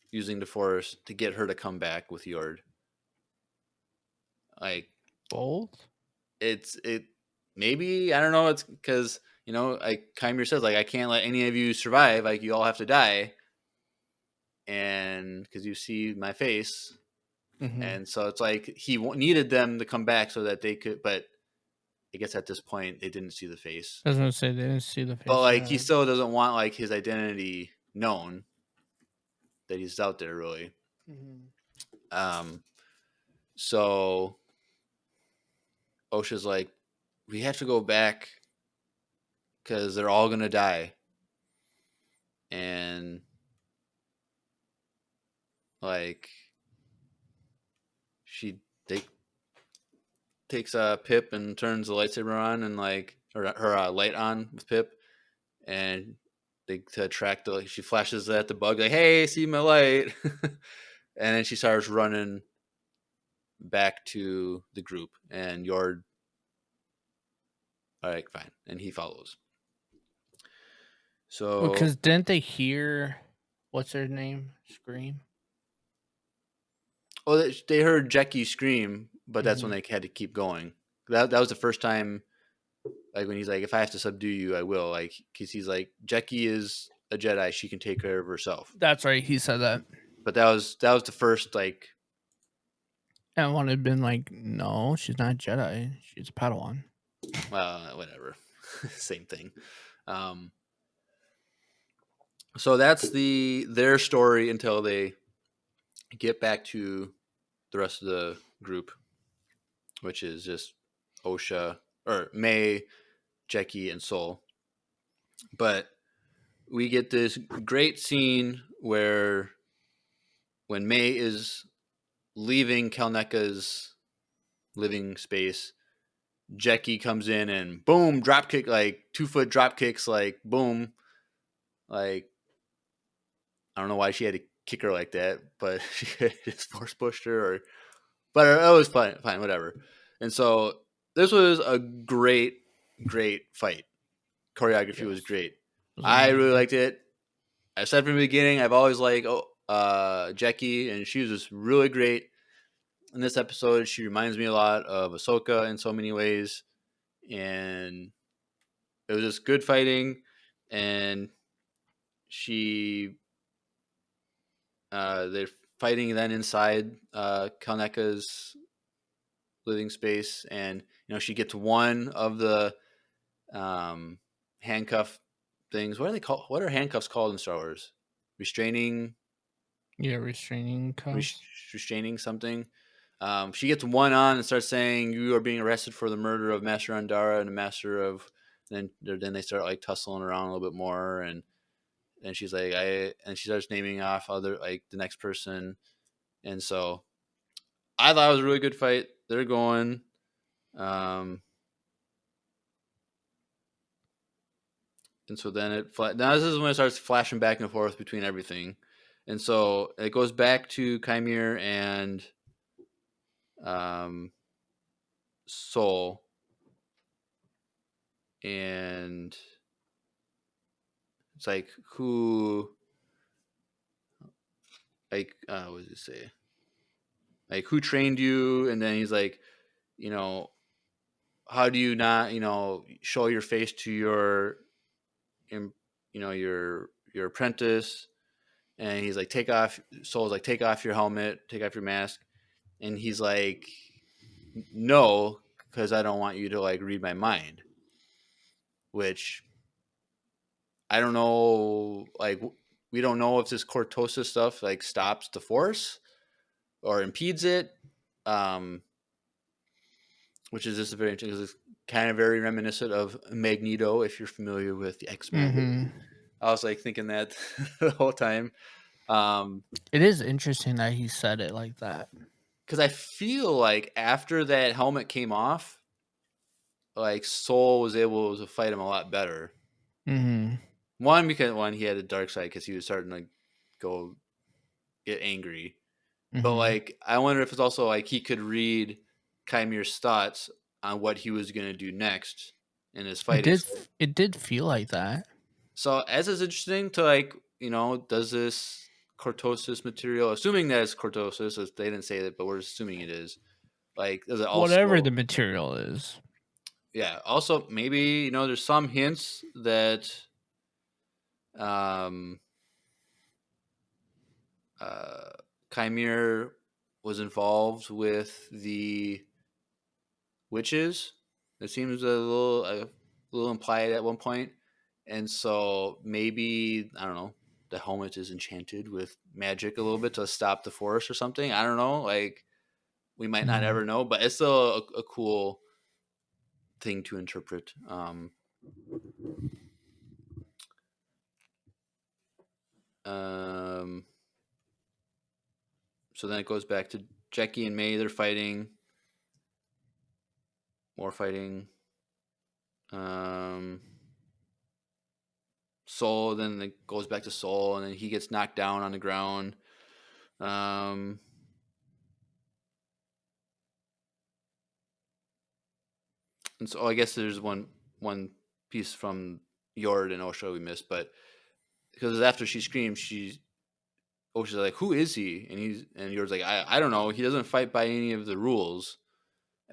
using the Force to get her to come back with Yord. Like, both? It maybe, I don't know. It's because, like Chimera says, like, I can't let any of you survive. Like, you all have to die. And because you see my face. Mm-hmm. And so it's like he needed them to come back so that they could, but I guess at this point they didn't see the face. I was going to say they didn't see the face. But like he still doesn't want like his identity known, that he's out there really. Mm-hmm. So Osha's like, we have to go back because they're all gonna die. And like she takes a Pip and turns the lightsaber on, and like her light on with Pip, and to attract she flashes at the bug like, hey, see my light. And then she starts running back to the group, and Yord, all right, fine, and he follows. So because didn't they hear what's her name scream? Oh, they heard Jackie scream, but that's when they had to keep going. That was the first time, like when he's like, if I have to subdue you, I will. Like, because he's like, Jackie is a Jedi; she can take care of herself. That's right, he said that. But that was the first like. And one had been like, no, she's not a Jedi; she's a Padawan. Whatever, same thing. Um, so that's their story until they get back to the rest of the group, which is just Osha or May, Jackie, and Soul. But we get this great scene where when May is leaving Kalneka's living space, Jackie comes in and boom, drop kick, like 2 foot drop kicks, like boom, like I don't know why she had to kick her like that, but she just force pushed her, but it was fine, whatever. And so this was a great fight. Choreography was Yes. great. It was I really amazing. liked it. I said from the beginning, I've always liked Jackie, and she was just really great in this episode. She reminds me a lot of Ahsoka in so many ways, and it was just good fighting. And she, they're fighting then inside Kalneka's living space, and she gets one of the um, handcuff things. What are they called? What are handcuffs called in Star Wars? Restraining, Yeah, restraining res- cuffs. restraining something. She gets one on and starts saying, "You are being arrested for the murder of Master Andara and the Master of." Then they start like tussling around a little bit more, and she's like, and she starts naming off other like the next person, and so I thought it was a really good fight. They're going. Um, and so then now this is when it starts flashing back and forth between everything, and so it goes back to Chimere and um, Soul, and it's like who, like what does it say? Like who trained you? And then he's like, you know, how do you not, show your face to your apprentice? And he's like, Soul's like, take off your helmet, take off your mask, and he's like, no, because I don't want you to like read my mind. Which I don't know. Like we don't know if this cortosis stuff like stops the force or impedes it. Um, which is just very interesting because it's kind of very reminiscent of Magneto if you're familiar with the X-Men. Mm-hmm. I was like thinking that the whole time. Um, It is interesting that he said it like that. because I feel like after that helmet came off, like Soul was able to fight him a lot better. Mm-hmm. One, because he had a dark side because he was starting to go get angry. But Mm-hmm. like I wonder if it's also like he could read Chimere's thoughts on what he was gonna do next in his It fighting. did. It did feel like that. So as is interesting to like, does this cortosis material, assuming that it's cortosis, as they didn't say that, but we're assuming it is, like, does it Whatever also, the material is. yeah, also maybe, there's some hints that, um, uh, Chimere was involved with the witches. It seems a little implied at one point, and so maybe I don't know. The helmet is enchanted with magic a little bit to stop the force or something. I don't know. Like we might not Mm-hmm. ever know, but it's still a cool thing to interpret. Um, so then it goes back to Jackie and May. They're fighting, more fighting. Um, Soul. Then it goes back to Soul, and then he gets knocked down on the ground. Um, and so I guess there's one piece from Yord and Osha we missed, but because after she screams, Osha's like, "Who is he?" And Yord's like, "I don't know. He doesn't fight by any of the rules,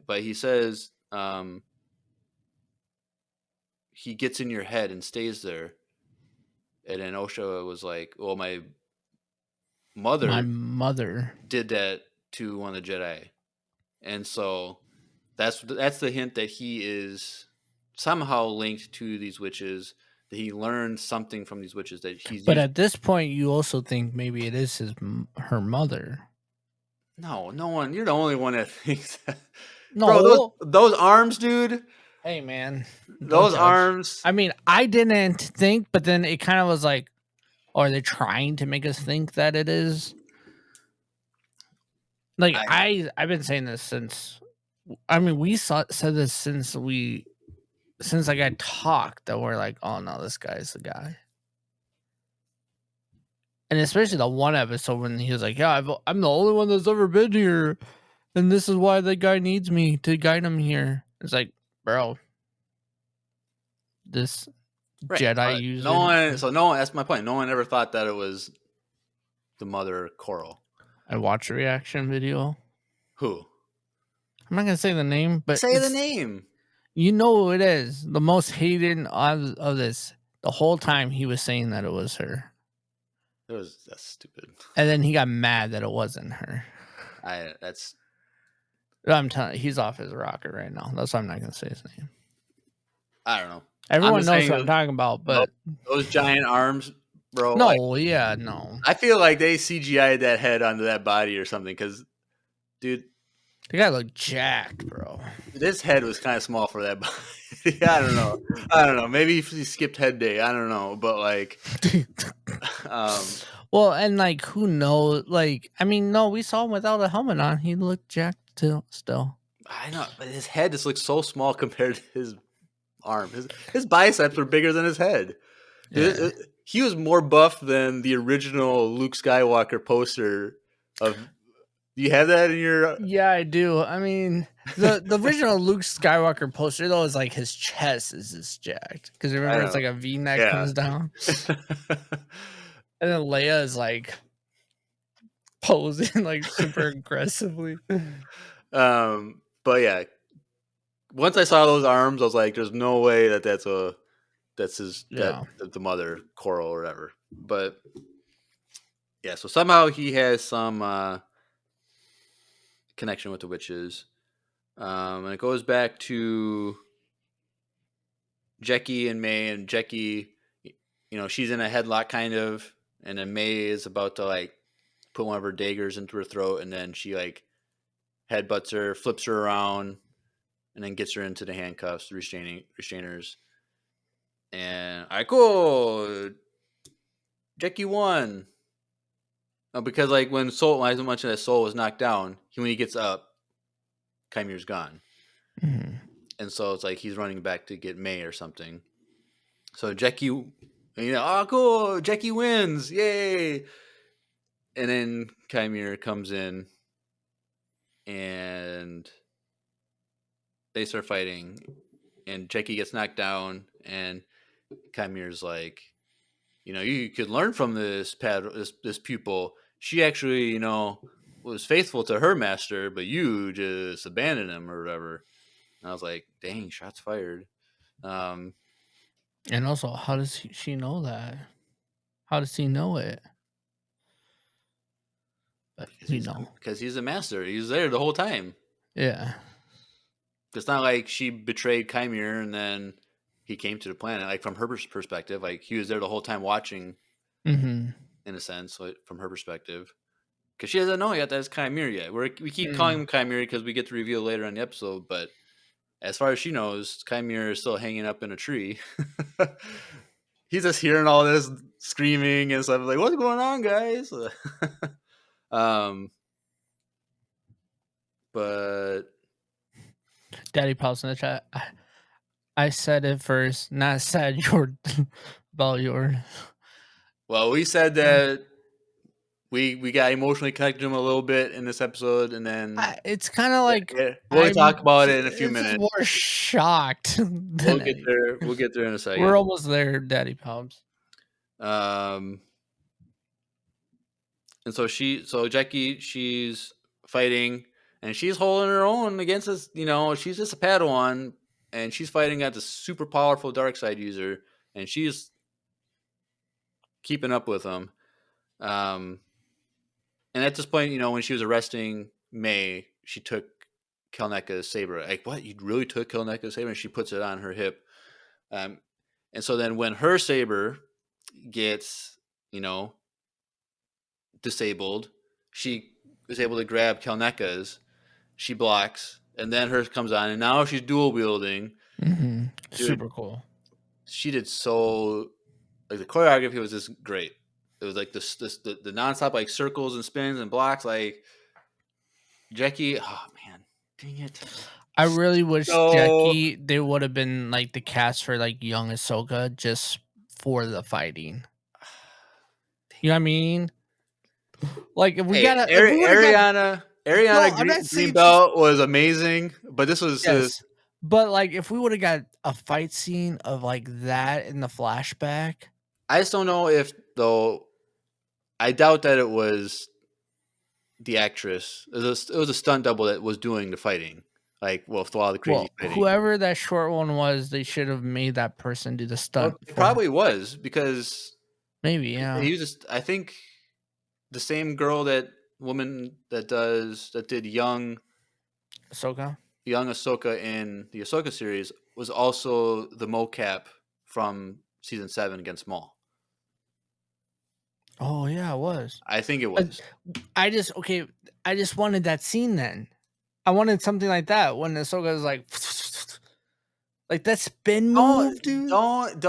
but he says he gets in your head and stays there." And then Osha was like, "Well, my My mother mother. did that to one of the Jedi," and so That's the hint that he is somehow linked to these witches. That he learned something from these witches that he's But used. at this point, you also think maybe it is her mother. No, no one. You're the only one that thinks that. Bro, No. those arms, dude. Hey, man, don't Those judge. arms. I mean, I didn't think, but then it kind of was like, oh, are they trying to make us think that it is? Like I I've been saying this since. I mean, said this since I got talked that we're like, oh no, this guy's the guy. And especially the one episode when he was like, yeah, I'm the only one that's ever been here, and this is why the guy needs me to guide him here. It's like, bro, this right. Jedi No user. one. So no one. That's my point. No one ever thought that it was the mother Coral. I watched a reaction video. Who? I'm not gonna say the name, but Say the it's name. you know who it is. The most hated of this. The whole time he was saying that it was her. That's stupid. And then he got mad that it wasn't her. That's. I'm telling you, he's off his rocker right now. That's why I'm not gonna say his name. I don't know. Everyone knows what I'm talking about, but those giant arms, bro. no, Like, yeah, no. I feel like they CGI'd that head onto that body or something. Because, dude, The guy looked jacked, bro. this head was kind of small for that body. I don't know. I don't know. Maybe if he skipped head day. I don't know. But like, well, and like, who knows? Like, I mean, no, we saw him without a helmet on. He looked jacked still. I know, but his head just looks so small compared to his arm. His biceps are bigger than his head. Dude, Yeah. he was more buff than the original Luke Skywalker poster of. Do you have that in your? Yeah, I do. I mean, the original Luke Skywalker poster though is like his chest is just jacked because I remember it's know. like a V neck Yeah. comes down, and then Leia is like posing like super aggressively. But yeah, once I saw those arms, I was like, "There's no way that's Yeah. the mother Coral or whatever." But yeah, so somehow he has some connection with the witches, and it goes back to Jackie and May, and Jackie, she's in a headlock kind of, and then May is about to like put one of her daggers into her throat, and then she like headbutts her, flips her around, and then gets her into the handcuffs, the restrainers. And all right, cool. Jackie won. Because like when I mentioned that Soul was knocked down, when he gets up, Kymir's gone. Mhm. And so it's like he's running back to get May or something. So Jackie, oh cool, Jackie wins, yay! And then Kymir comes in, and they start fighting, and Jackie gets knocked down, and Kymir's like, you could learn from this pupil. She actually, was faithful to her master, but you just abandoned him or whatever. And I was like, dang, shots fired. And also, how does she know that? How does he know it? But because he's a master. He was there the whole time. Yeah. It's not like she betrayed Kymir and then he came to the planet. Like from her perspective, like he was there the whole time watching. Mm-hmm. In a sense, from her perspective. Because she doesn't know yet that it's Kymir yet. We keep calling him Kymir because we get to reveal later in the episode, but as far as she knows, Kymir is still hanging up in a tree. He's just hearing all this screaming and stuff. Like, what's going on, guys? But Daddy Pals in the chat. I said it first, not said your about yours. well, we said that we got emotionally connected to him a little bit in this episode, and then It's kind of like we'll talk about it in a few it's just minutes. more shocked. We'll get there. We'll get there in a second. We're almost there, Daddy Pals. And so Jackie, she's fighting, and she's holding her own against this. She's just a Padawan, and she's fighting against a super powerful dark side user, and she's keeping up with him. And at this point, when she was arresting May, she took Kelneka's saber. Like, what? You really took Kelneka's saber? And she puts it on her hip. Um, and so then when her saber gets, disabled, she is able to grab Kelneka's. She blocks, and then hers comes on, and now she's dual wielding. Mm-hmm. Dude, Super cool. she did so. Like the choreography was just great. It was like the nonstop like circles and spins and blocks. Like Jackie, oh man, dang it! I really wish So Jackie they would have been like the cast for like young Ahsoka just for the fighting. You know what I mean? Like hey, if we would have got Ariana no, I'm not saying she's Greenbelt was amazing, but this was yes. But like if we would have got a fight scene of like that in the flashback. I just don't know if though. I doubt that it was the actress. It was a stunt double that was doing the fighting, like with all the crazy Well, fighting. whoever that short one was, they should have made that person do the Well, stunt it for her. probably was because Maybe, yeah. he was just. I think the same girl that did Ahsoka. young Ahsoka in the Ahsoka series was also the mocap from season 7 against Maul. Oh yeah, it was. I think it But was. I just wanted that scene then. I wanted something like that when Ahsoka was like that spin move, dude. Don't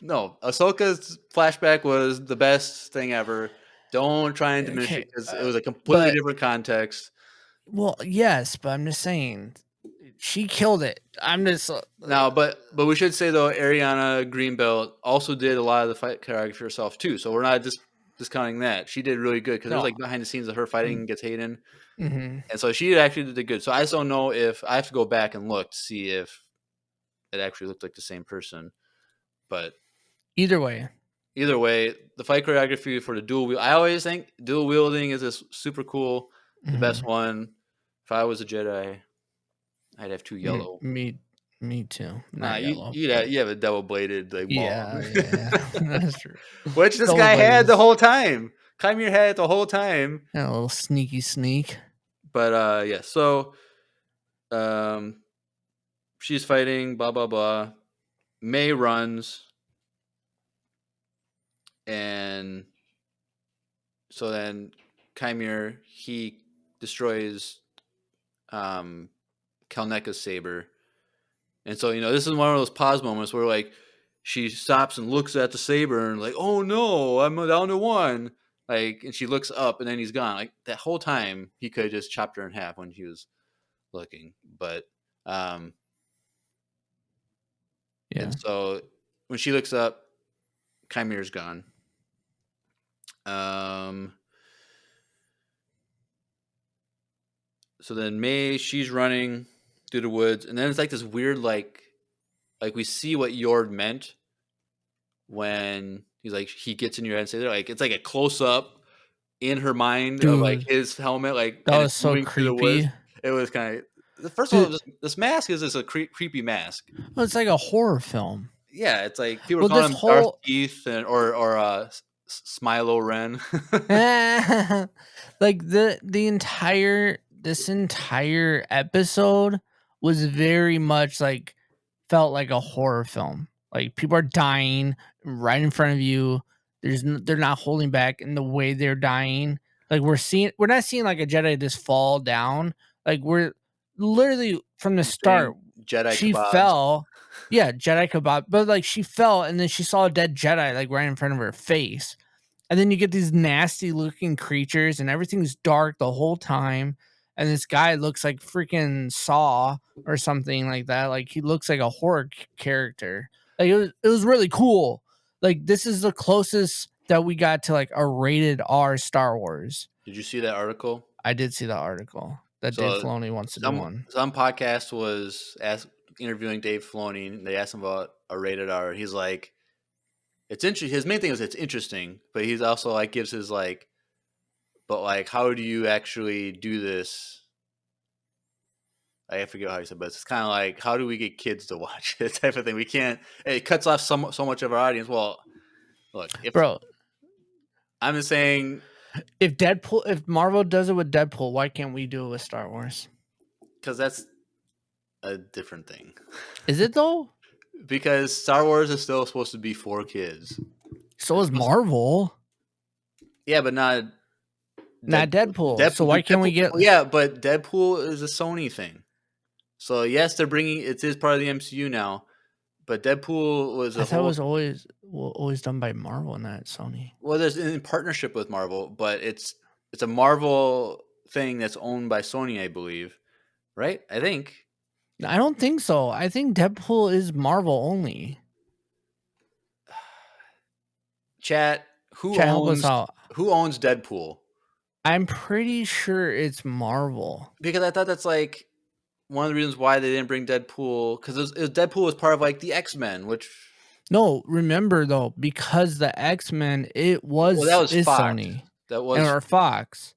no. Ahsoka's flashback was the best thing ever. Don't try and diminish Okay, it because it was a completely but different context. well, yes, but I'm just saying she killed it. I'm just Now, but we should say though, Ariana Greenbelt also did a lot of the fight choreography herself too. So we're not just discounting that. She did really good because there's no. like behind the scenes of her fighting gets Hayden, Mm-hmm. and so she actually did good. So I just don't know if I have to go back and look to see if it actually looked like the same person. But Either way, either way, the fight choreography for the dual wheel, I always think dual wielding is this super cool, the best mm-hmm. one. If I was a Jedi, I'd have two yellow. Me, me too. Nah, Not yellow, but you have a double bladed like maul, yeah, yeah, that's true. which this Double guy had the blades. whole time. Chimere had it the whole time. Yeah, a little sneaky sneak. But yeah, so um, she's fighting, blah blah blah. May runs, and so then Chimere he destroys Kalneka's saber. And so, this is one of those pause moments where like she stops and looks at the saber and like, oh no, I'm down to one. Like, and she looks up and then he's gone. Like that whole time he could have just chopped her in half when he was looking. But Yeah, and so when she looks up, Chimere's gone. Um so then May, she's running through the woods, and then it's like this weird like we see what Yord meant when he's like he gets in your head and says like it's like a close up in her mind of like dude, his helmet, like, that and was it's so moving through the woods. creepy. It was kind of first of all, Dude, this mask is just a creepy mask. well, it's like a horror film. Yeah, it's like people are Well, this calling him Darth whole Teeth and or Smilo Ren. like the entire this entire episode was very much like felt like a horror film. Like people are dying right in front of you. They're not holding back in the way they're dying. Like we're not seeing like a Jedi just fall down. Like we're literally from the You're saying start Jedi she kebabs. fell. Yeah, Jedi kebab, but like she fell and then she saw a dead Jedi like right in front of her face. And then you get these nasty looking creatures and everything's dark the whole time. And this guy looks like freaking Saw or something like that. Like he looks like a horror character. Like it was really cool. Like this is the closest that we got to like a rated R Star Wars. Did you see that article? I did see the article that Dave So Filoni wants to do one. some podcast was interviewing Dave Filoni, and they asked him about a rated R. He's like, it's interesting. His main thing is it's interesting, but he's also like gives his like, but like, how do you actually do this? I forget how he said, but it's kind of like, how do we get kids to watch it type of thing? We can't. It cuts off so much of our audience. Well, look, if Bro, I'm just saying, if Marvel does it with Deadpool, why can't we do it with Star Wars? because that's a different thing. Is it though? Because Star Wars is still supposed to be for kids. So is Marvel. Yeah, but not Not Deadpool. Deadpool. So why can't we get? Yeah, but Deadpool is a Sony thing. So yes, they're bringing it is part of the MCU now, but Deadpool was I a thought it whole. was always done by Marvel, not Sony. Well, there's in partnership with Marvel, but it's a Marvel thing that's owned by Sony, I believe. Right? I think. I don't think so. I think Deadpool is Marvel only. Chat. Chat, help us out. Who owns Deadpool? I'm pretty sure it's Marvel. Because I thought that's like one of the reasons why they didn't bring Deadpool because Deadpool was part of like the X-Men, which No, remember though, because the X-Men that was is Fox. Sony That and was or Fox.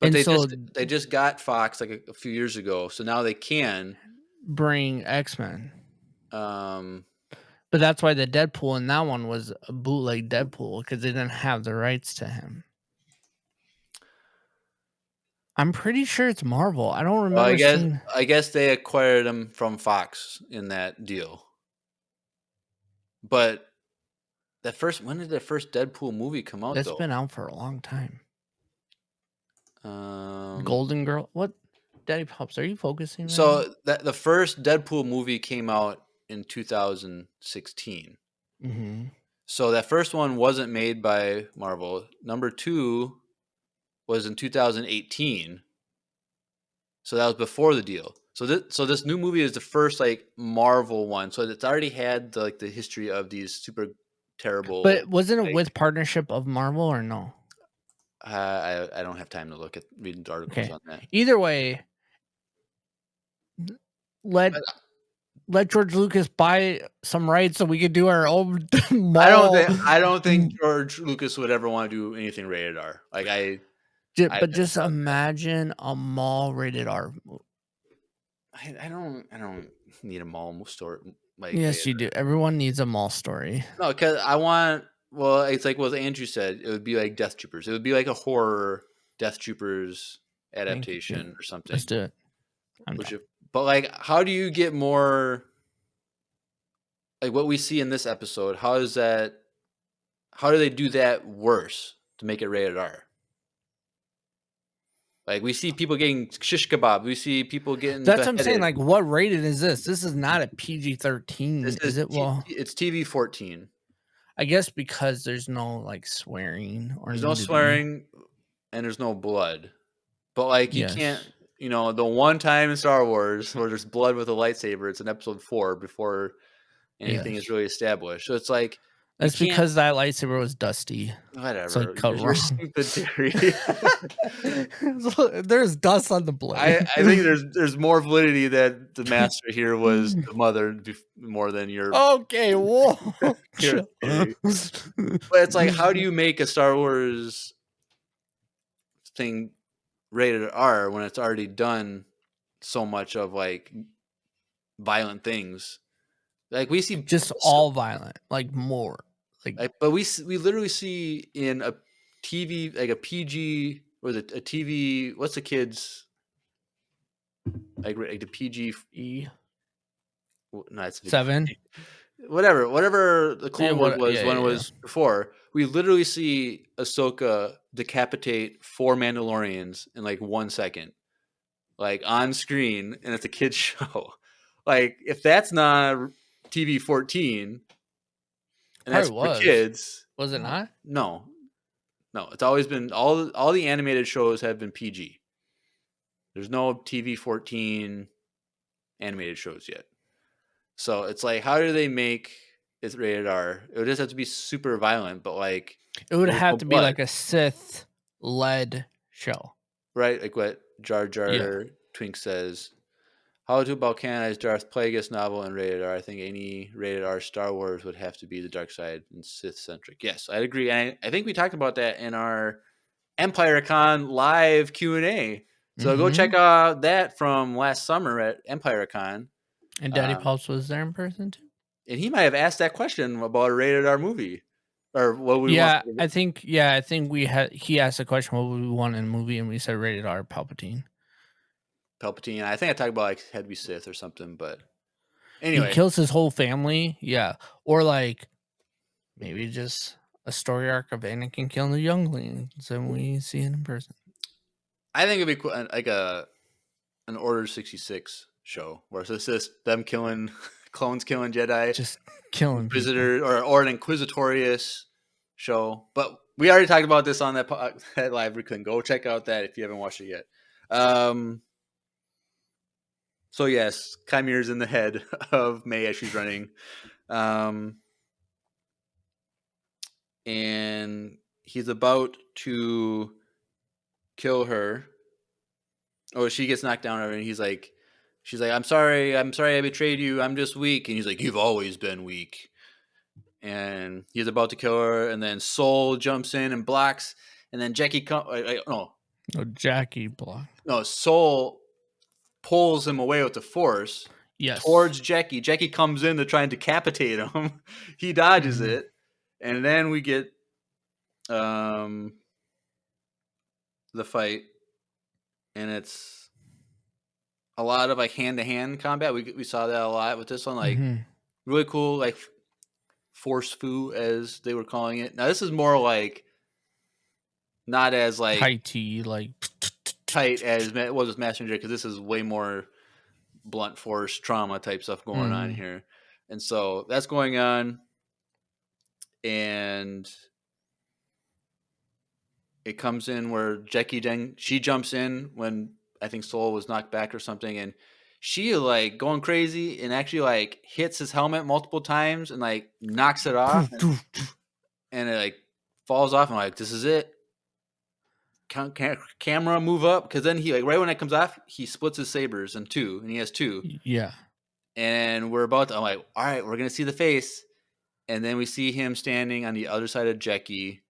But And so they just got Fox like a few years ago, so now they can. bring X-Men. Um, But that's why the Deadpool in that one was a bootleg Deadpool because they didn't have the rights to him. I'm pretty sure it's Marvel. I don't remember seeing. I guess they acquired him from Fox in that deal. But when did the first Deadpool movie come out? That's been out for a long time. Though? Golden Girl. What? Daddy Pops, are you focusing? So the first Deadpool movie came out in 2016. Mm-hmm. So that first one wasn't made by Marvel. Number 2 was in 2018. So that was before the deal. So this new movie is the first like Marvel one. So it's already had the history of these super terrible. But wasn't it with partnership of Marvel or no? I don't have time to read the articles on that. Either way, let George Lucas buy some rights so we could do our own mall. I don't think George Lucas would ever want to do anything rated R. Like but just imagine a mall rated R. I don't need a mall story. Like yes, you do. Everyone needs a mall story. No, because I want. Well, it's like what Andrew said. It would be like Death Troopers. It would be like a horror Death Troopers adaptation or something. Let's do it. But like, how do you get more? Like what we see in this episode. How is that? How do they do that worse to make it rated R? Like we see people getting shish kebab. We see people getting. That's what I'm saying. Like, what rated is this? This is not a PG-13. Is it? Well, it's TV-14. I guess because there's no like swearing or there's no swearing, and there's no blood. But like you can't. You know, the one time in Star Wars where there's blood with a lightsaber, it's in Episode 4 before anything is really established. So it's like that's because that lightsaber was dusty. Whatever. It's like You're stupid theory. There's dust on the blade. I think there's more validity that the master here was the mother more than your. Okay, whoa. Your theory. But it's like, how do you make a Star Wars thing rated R when it's already done so much of like violent things? Like we see just all violent, like more. Like but we literally see in a TV like a PG or a TV. What's the kids like the PG? No, it's 7. Whatever the Clone Wars was when it was before. We literally see Ahsoka decapitate 4 Mandalorians in like 1 second, like on screen, and it's a kids show. Like if that's not TV-14. And that's for kids. Was it not? No. It's always been all the animated shows have been PG. There's no TV-14 animated shows yet. So it's like, how do they make it rated R? It would just have to be super violent, but like it would have to be like a Sith-led show, right? Like what Jar Jar Twink says. How to about canonize Darth Plagueis novel and rated R? I think any rated R Star Wars would have to be the dark side and Sith centric. Yes, I agree. And I think we talked about that in our EmpireCon live Q&A. So go check out that from last summer at EmpireCon. And Daddy Pops was there in person too. And he might have asked that question about a rated R movie. Or what we want. I think he asked the question, what would we want in a movie, and we said rated R Palpatine. Palpatine. I think I talked about like had to be Sith or something, but He anyway, kills his whole family, yeah, or like maybe just a story arc of Anakin killing the younglings, and we see it in person. I think it'd be cool, like an Order 66 show where it's just them killing clones, killing Jedi, Just killing people. Inquisitor, or an Inquisitorious show. But we already talked about this on that live. We couldn't go check out that if you haven't watched it yet. So yes, Chimera's in the head of May as she's running, and he's about to kill her. Oh, she gets knocked down, and she's like, I'm sorry, I betrayed you. I'm just weak." And he's like, "You've always been weak." And he's about to kill her, and then Soul jumps in and blocks, and then Jackie Jackie block. no, Soul pulls him away with the Force Yes. towards Jackie. Jackie comes in to try and decapitate him. He dodges it, and then we get the fight, and it's a lot of like hand-to-hand combat. We saw that a lot with this one, like really cool, like force foo as they were calling it. Now this is more like not as like tight as it was with Master Ninja, because this is way more blunt force trauma type stuff going on here, and so that's going on, and it comes in where she jumps in when I think Soul was knocked back or something, and she like going crazy and actually like hits his helmet multiple times and like knocks it off, and it like falls off. And I'm like, this is it. Camera move up, because then he like right when it comes off, he splits his sabers in two, and he has two. Yeah. And we're about to. I'm like, all right, we're gonna see the face, and then we see him standing on the other side of Jackie,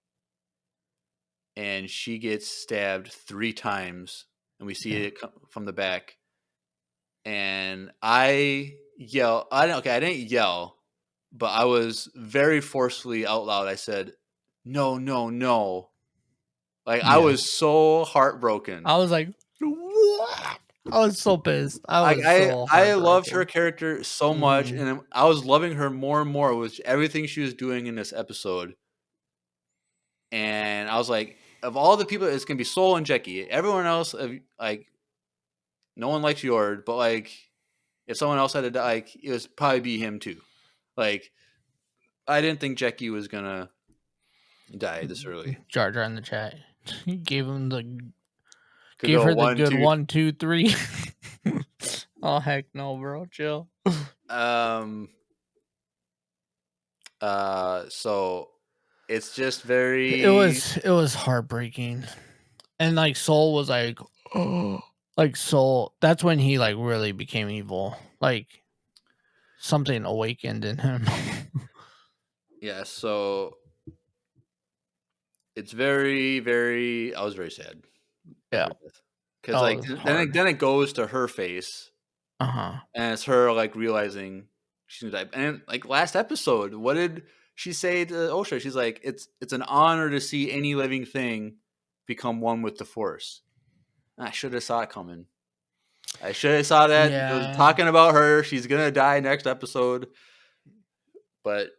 and she gets stabbed 3 times, and we see it from the back. And I yell. I didn't yell, but I was very forcefully out loud. I said, "No, no, no!" Like I was so heartbroken. I was like, what? I was so pissed. I loved her character so much, Mm-hmm. and I was loving her more and more with everything she was doing in this episode. And I was like, of all the people, it's gonna be Soul and Jackie. Everyone else, like, no one likes Yord, but like, if someone else had to die, like, it was probably be him too. Like, I didn't think Jackie was gonna die this early. Jar Jar in the chat. He gave him the Could gave go her the 1, good 2. 1, 2, 3. Oh heck no, bro. Chill. So it's just very. It was heartbreaking, and like Soul was like, oh, like Soul. That's when he like really became evil. Like something awakened in him. Yeah. So it's very, very. I was very sad. Yeah. Because like then it goes to her face, and it's her like realizing she's gonna die. And like last episode, what did she say to Osha? She's like, it's an honor to see any living thing become one with the Force. And I should have saw it coming. I should have saw that. It was talking about her. She's gonna die next episode, but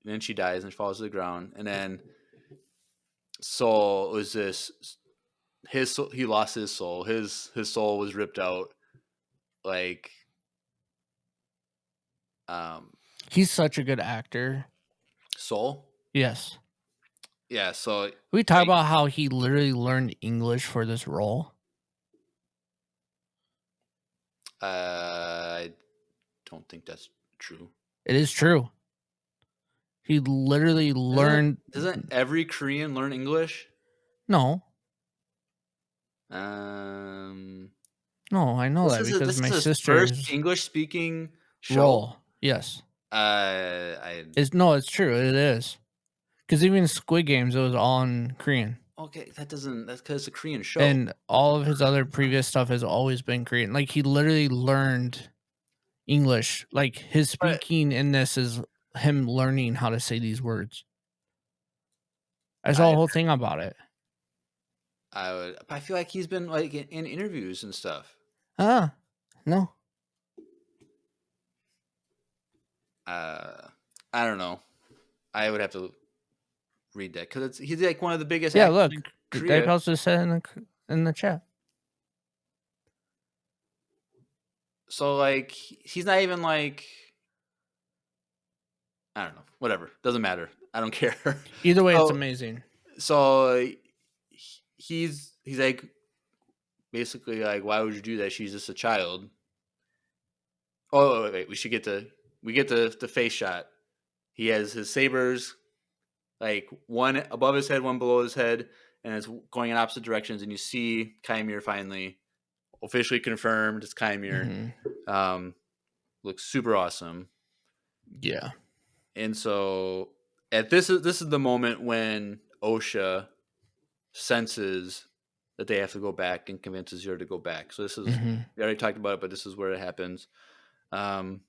then she dies and falls to the ground. And then Soul was this. He lost his soul. His soul was ripped out. Like, he's such a good actor. Soul. Yes. Yeah. So we talk about how he literally learned English for this role. I don't think that's true. It is true. He literally learned. Doesn't every Korean learn English? No. No, I know that because my sister's first English speaking show. Role. Yes. It's true. It is. Because even Squid Games, it was all in Korean. Okay, that's because it's a Korean show. And all of his other previous stuff has always been Korean. Like he literally learned English. Like his speaking in this is him learning how to say these words. I saw the whole thing about it. I feel like he's been like in interviews and stuff. No. I don't know. I would have to read that because he's like one of the biggest Yeah, actors look. in They Korea. posted said in the chat. So like he's not even like I don't know. Whatever. Doesn't matter. I don't care. Either way, it's so amazing. so he's like basically like why would you do that? She's just a child. Oh wait, we get the face shot. He has his sabers like one above his head, one below his head, and it's going in opposite directions. And you see Kymir finally officially confirmed. It's Kymir. Um, looks super awesome. Yeah. And so at this is the moment when OSHA senses that they have to go back and convinces her to go back. So this is we already talked about it, but this is where it happens. And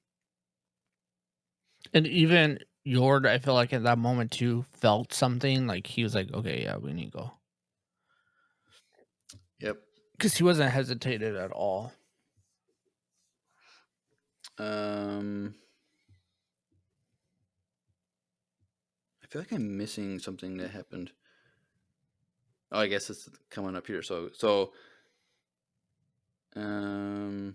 even Yord, I feel like at that moment too, felt something. Like he was like, okay, yeah, we need to go. Yep. Because he wasn't hesitated at all. I feel like I'm missing something that happened. Oh, I guess it's coming up here. I don't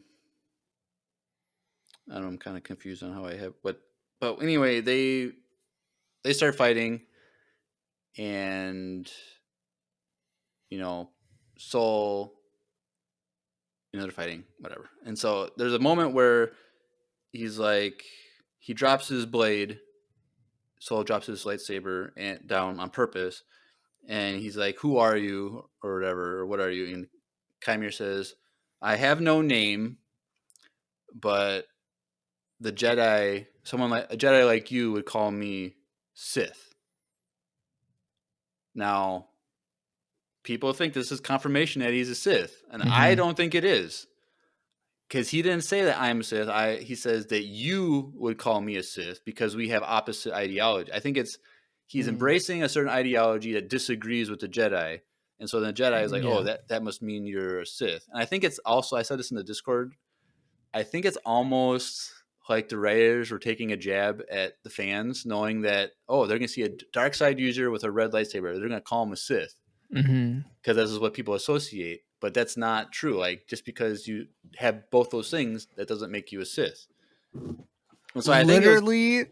know, I'm kind of confused on how I have what, but anyway, they start fighting, and you know, Soul, they're fighting, whatever. And so there's a moment where he's like, he drops his blade, Soul drops his lightsaber and down on purpose, and he's like, "Who are you?" or whatever, or "What are you?" And Kymir says, "I have no name, but the Jedi, someone like a Jedi like you would call me Sith." Now, people think this is confirmation that he's a Sith, and I don't think it is, because he didn't say that I'm a Sith. He says that you would call me a Sith because we have opposite ideology. I think he's embracing a certain ideology that disagrees with the Jedi, and so the Jedi is like, oh, that must mean you're a Sith. And I think it's also, I said this in the Discord, I think it's almost like the writers were taking a jab at the fans, knowing that, oh, they're going to see a dark side user with a red lightsaber. They're going to call him a Sith because this is what people associate. But that's not true. Like, just because you have both those things, that doesn't make you a Sith. And so I think literally,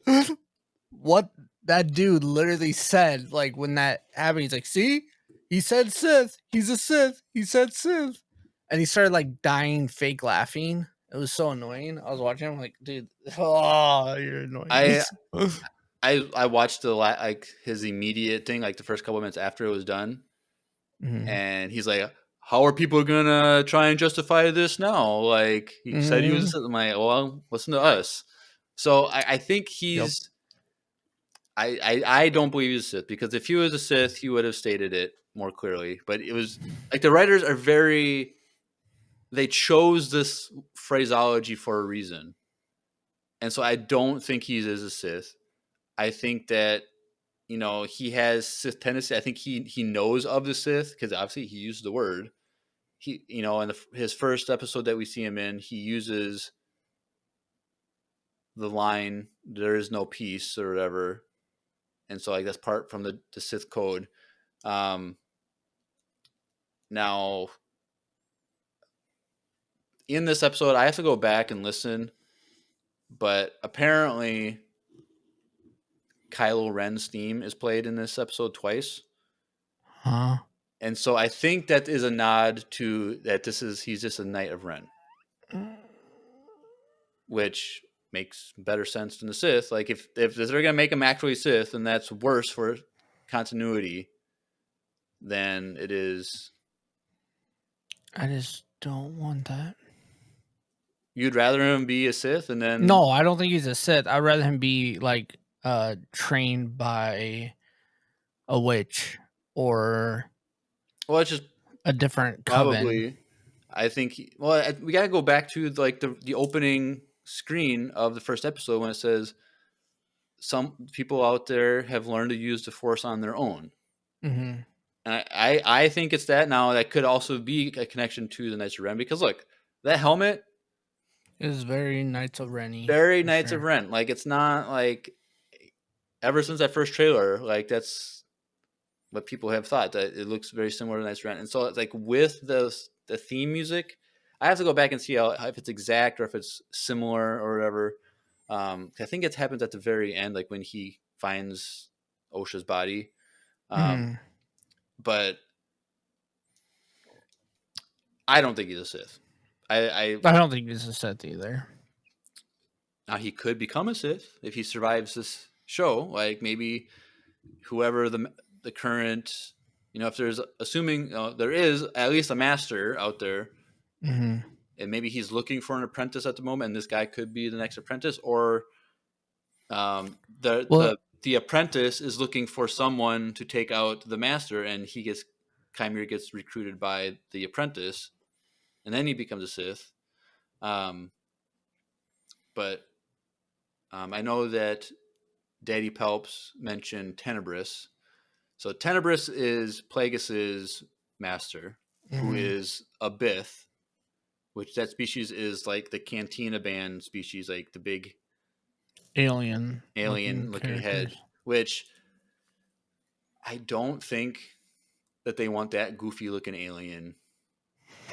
what that dude literally said, like when that happened, he's like, "See, he said Sith. He's a Sith. He said Sith," and he started like dying, fake laughing. It was so annoying. I was watching him like, dude, oh, you're annoying me. I watched like his immediate thing, like the first couple of minutes after it was done, and he's like, "How are people gonna try and justify this now?" Like, he said he was. I'm like, well, listen to us. So I think he's. I don't believe he's a Sith, because if he was a Sith, he would have stated it more clearly. But it was like the writers are very. They chose this phraseology for a reason, and so I don't think he is a Sith. I think that he has Sith tendency. I think he knows of the Sith because obviously he used the word. He in his first episode that we see him in, he uses the line "There is no peace" or whatever, and so like that's part from the Sith code. Now, in this episode, I have to go back and listen, but apparently Kylo Ren's theme is played in this episode twice. And so I think that is a nod to that he's just a Knight of Ren, which makes better sense than the Sith. Like if they're gonna make him actually Sith, then that's worse for continuity than it is. I just don't want that. You'd rather him be a Sith, and then No, I don't think he's a Sith. I'd rather him be like trained by a witch or it's just a different probably. coven. I think. We gotta go back to like the opening screen of the first episode when it says some people out there have learned to use the Force on their own. And I think it's that. Now that could also be a connection to the Knights of Ren, because look, That helmet, Is very Knights of Rennie very for Knights of sure. Ren. Like it's not like ever since that first trailer, like that's what people have thought that it looks very similar to Knights of Ren. And so it's like with the theme music, I have to go back and see how if it's exact or if it's similar or whatever. I think it happens at the very end, like when he finds OSHA's body. Um, Mm. but I don't think he's a Sith. I I don't think this is Sith either. now he could become a Sith if he survives this show. Like maybe whoever the current, if there's assuming there is at least a master out there, Mm-hmm. and maybe he's looking for an apprentice at the moment, and this guy could be the next apprentice, or the Well, the apprentice is looking for someone to take out the master, and Chimera gets recruited by the apprentice, and then he becomes a Sith. Um, but I know that Daddy Pelps mentioned Tenebris. So Tenebris is Plagueis's master, who mm-hmm. is a Bith, which that species is like the Cantina band species, like the big Alien looking alien looking characters. head, which I don't think that they want that goofy looking alien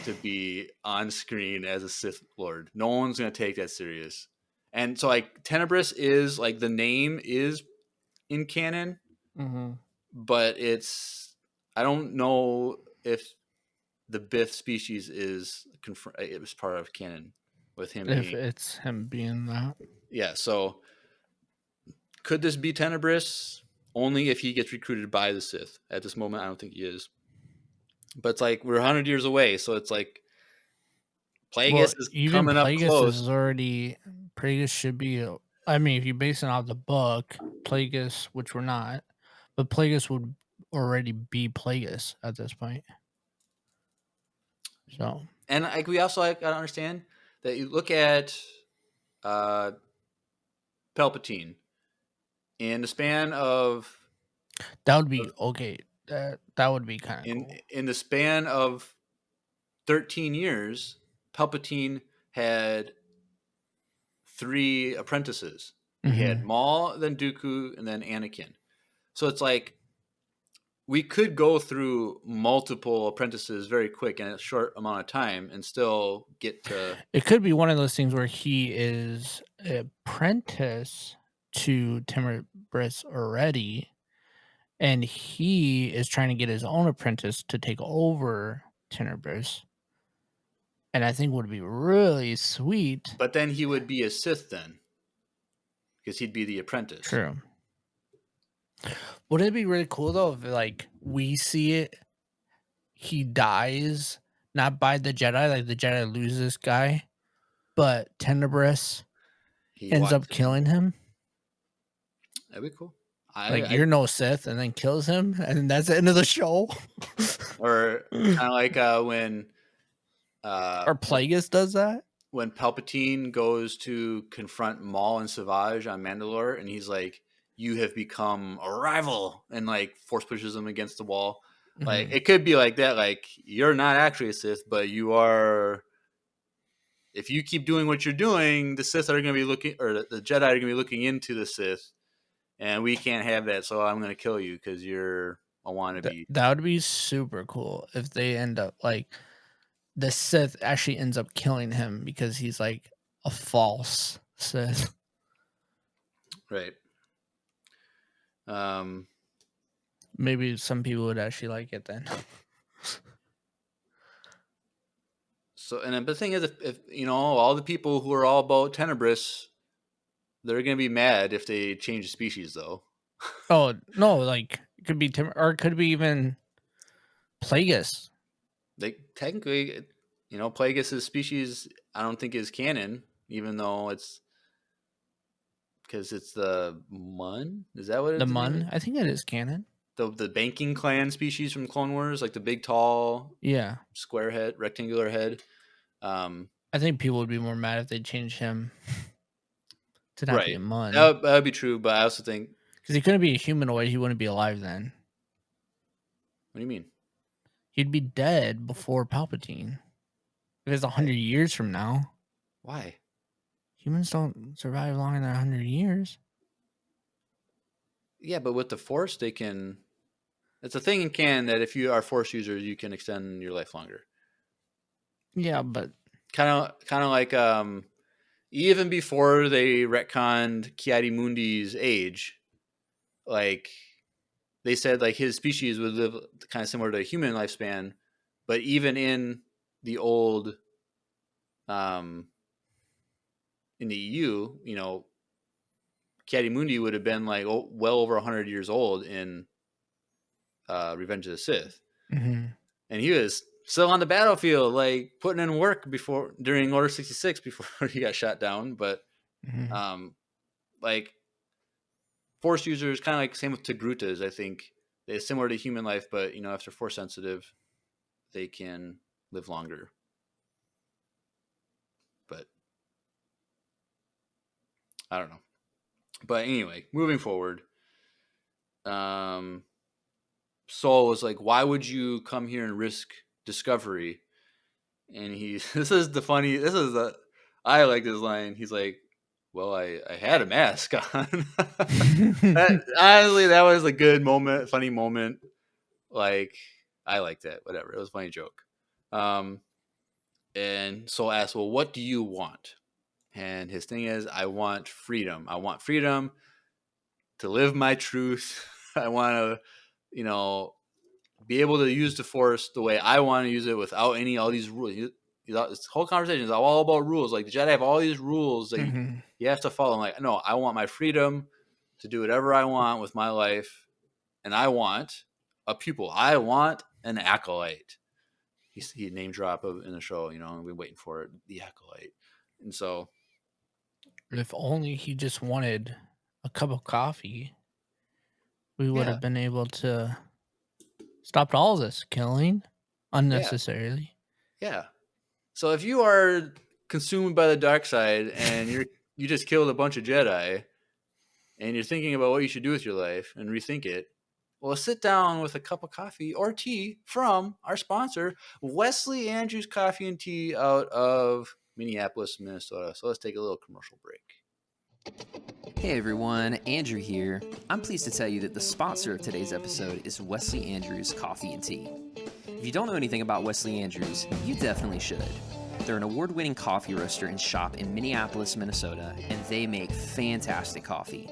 to be on screen as a Sith Lord. No one's gonna take that serious. And so like Tenebris is like the name is in canon, Mm-hmm. but I don't know if the Bith species it was part of canon with him If being it's him being that. yeah. So could this be Tenebris? Only if he gets recruited by the Sith. At this moment, I don't think he is. But it's like we're 100 years away, so it's like Well, Plagueis is even coming up Plagueis close. is already. Plagueis should be. I mean, if you're basing off the book, Plagueis, which we're not, but Plagueis would already be Plagueis at this point. So And like we also like gotta understand that you look at uh, Palpatine in the span that would be of okay. That would be kind of in cool. in the span of 13 years, Palpatine had three apprentices. He had Mm-hmm. Maul, then Dooku, and then Anakin. So it's like we could go through multiple apprentices very quick in a short amount of time and still get to It could be one of those things where he is apprentice to Timur Briss already, and he is trying to get his own apprentice to take over Tenebris. And I think would be really sweet. but then he would be a Sith then because he'd be the apprentice. True. Would it be really cool though if like we see it, he dies not by the Jedi, like the Jedi lose this guy, but Tenebris He ends up watches him. killing him? That'd be cool. Like I you're no Sith, and then kills him, and that's the end of the show. or kind of like when uh Or Plagueis does that. when Palpatine goes to confront Maul and Savage on Mandalore, and he's like, "You have become a rival," and like force pushes him against the wall. Like Hmm. it could be like that. Like you're not actually a Sith, but you are. If you keep doing what you're doing, the Sith are going to be looking, or the Jedi are going to be looking into the Sith, and we can't have that. So I'm going to kill you because you're a wannabe. That would be super cool if they end up like the Sith actually ends up killing him because he's like a false Sith. Right. Um, Maybe some people would actually like it then. so, and then, but the thing is, if all the people who are all about Tenebris, they're gonna be mad if they change the species, though. Oh no, like it could be Tim, or it could be even Plagueis. They technically, Plagueis' species, I don't think is canon, even though it's because it's the Mun. Is that what The the name is? Mun, I think it is canon. The banking clan species from Clone Wars, like the big, tall, Yeah, square head, rectangular head. I think people would be more mad if they changed him to not be Right. a Mun. That would be true, but I also think. Because he couldn't be a humanoid, he wouldn't be alive then. What do you mean? He'd be dead before Palpatine. If it's 100 years from now, Why? humans don't survive longer than 100 years. Yeah, but with the Force, they can. It's a thing in canon that if you are Force users, you can extend your life longer. Yeah, but Kind of like even before they retconned Ki-Adi-Mundi's age, like they said, like his species would live kind of similar to a human lifespan, but even in the old, um, in the EU, Ki-Adi-Mundi would have been like well over 100 years old in Revenge of the Sith, mhm, and he was still on the battlefield, like putting in work before during Order 66 before he got shot down. But mhm. um, like Force users, kind of like same with Togrutas, I think they're similar to human life, but if they're Force sensitive, they can live longer. But I don't know. But anyway, moving forward, um, Saul was like, "Why would you come here and risk discovery?" And this is the funny. I like this line. He's like, "Well, I had a mask on." Honestly, that was a good moment, funny moment. Like, I liked it. Whatever, it was a funny joke. Um, and Saul asked, "Well, what do you want?" And his thing is, "I want freedom. I want freedom to live my truth. I want to, you know, be able to use the Force the way I want to use it without all these rules." This whole conversation is all about rules. Like the Jedi have all these rules that Mhm. you have to follow. I'm like, no, I want my freedom to do whatever I want with my life, and I want a pupil. I want an acolyte. He name drop in the show. And we've been waiting for it, the acolyte. And so, If only he just wanted a cup of coffee, we would yeah, have been able to stop all this killing yeah, unnecessarily. yeah. So if you are consumed by the dark side and you just killed a bunch of Jedi and you're thinking about what you should do with your life and rethink it, well, sit down with a cup of coffee or tea from our sponsor, Wesley Andrews Coffee and Tea out of Minneapolis, Minnesota. So let's take a little commercial break. Hey everyone, Andrew here. I'm pleased to tell you that the sponsor of today's episode is Wesley Andrews Coffee and Tea. If you don't know anything about Wesley Andrews, you definitely should. They're an award-winning coffee roaster and shop in Minneapolis, Minnesota, and they make fantastic coffee.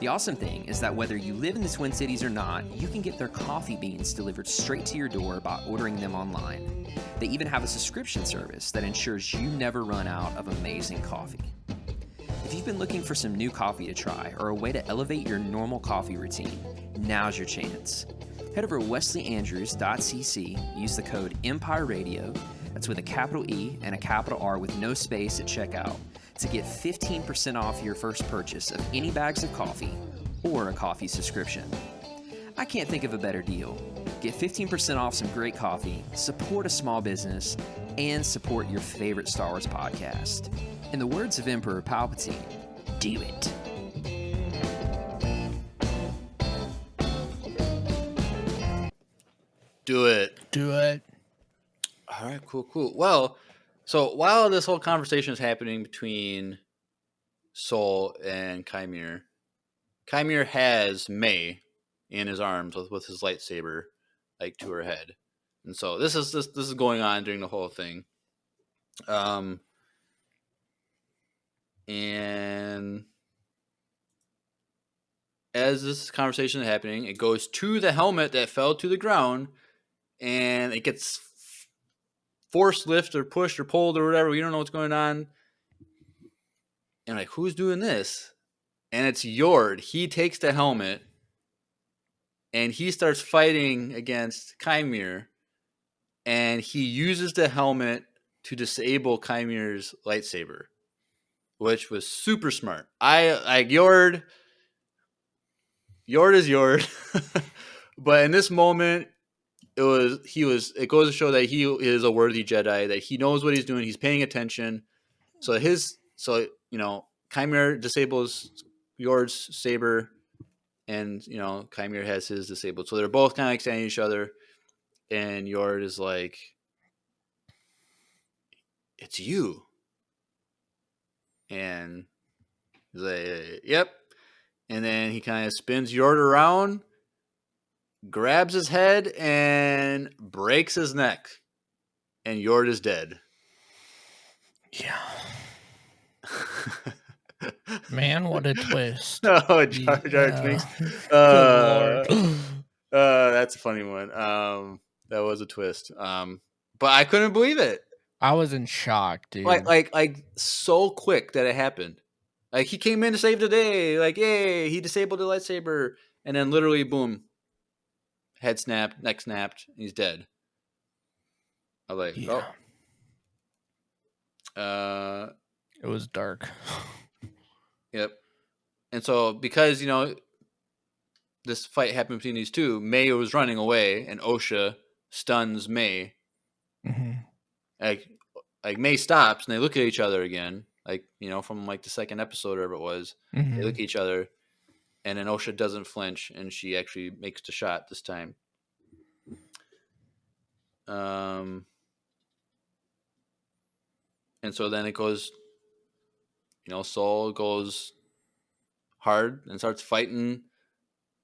The awesome thing is that whether you live in the Twin Cities or not, you can get their coffee beans delivered straight to your door by ordering them online. They even have a subscription service that ensures you never run out of amazing coffee. If you've been looking for some new coffee to try or a way to elevate your normal coffee routine, now's your chance. Head over to wesleyandrews.cc, use the code EMPIRERADIO, that's with a capital E and a capital R with no space at checkout, to get 15% off your first purchase of any bags of coffee or a coffee subscription. I can't think of a better deal. Get 15% off some great coffee, support a small business, and support your favorite Star Wars podcast. In the words of Emperor Palpatine, do it. Do it. Do it. All right, cool. Well, so while this whole conversation is happening between Sol and Chimere, Chimere has May in his arms with his lightsaber, like to her head, and so this is going on during the whole thing. And as this conversation is happening, it goes to the helmet that fell to the ground, and it gets force lift or pushed or pulled or whatever. We don't know what's going on. And like, who's doing this? And it's Yord. He takes the helmet and he starts fighting against Chimere, and he uses the helmet to disable Chimere's lightsaber, which was super smart. I like Yord. Yord is Yord. But in this moment, it goes to show that he is a worthy Jedi, that he knows what he's doing, he's paying attention. Chimere disables Yord's saber, and Chimere has his disabled. So they're both kind of like standing each other, and Yord is like, it's you. And he's like, yep. And then he kind of spins Yord around, grabs his head, and breaks his neck. And Yord is dead. Yeah. Man, what a twist. Oh, Jar Jar Binks. Good lord. That's a funny one. That was a twist. But I couldn't believe it. I was in shock, dude. Like so quick that it happened. Like he came in to save the day. Like, yay, he disabled the lightsaber, and then literally, boom, head snapped, neck snapped, and he's dead. I was like, Yeah. oh. It was dark. Yep. And so because, you know, this fight happened between these two, May was running away, and Osha stuns May. Mhm. Like May stops, and they look at each other again. Like, you know, from like the second episode or whatever it was. Mhm. They look at each other, and then Osha doesn't flinch, and she actually makes the shot this time. And so then it goes, you know, Soul goes hard and starts fighting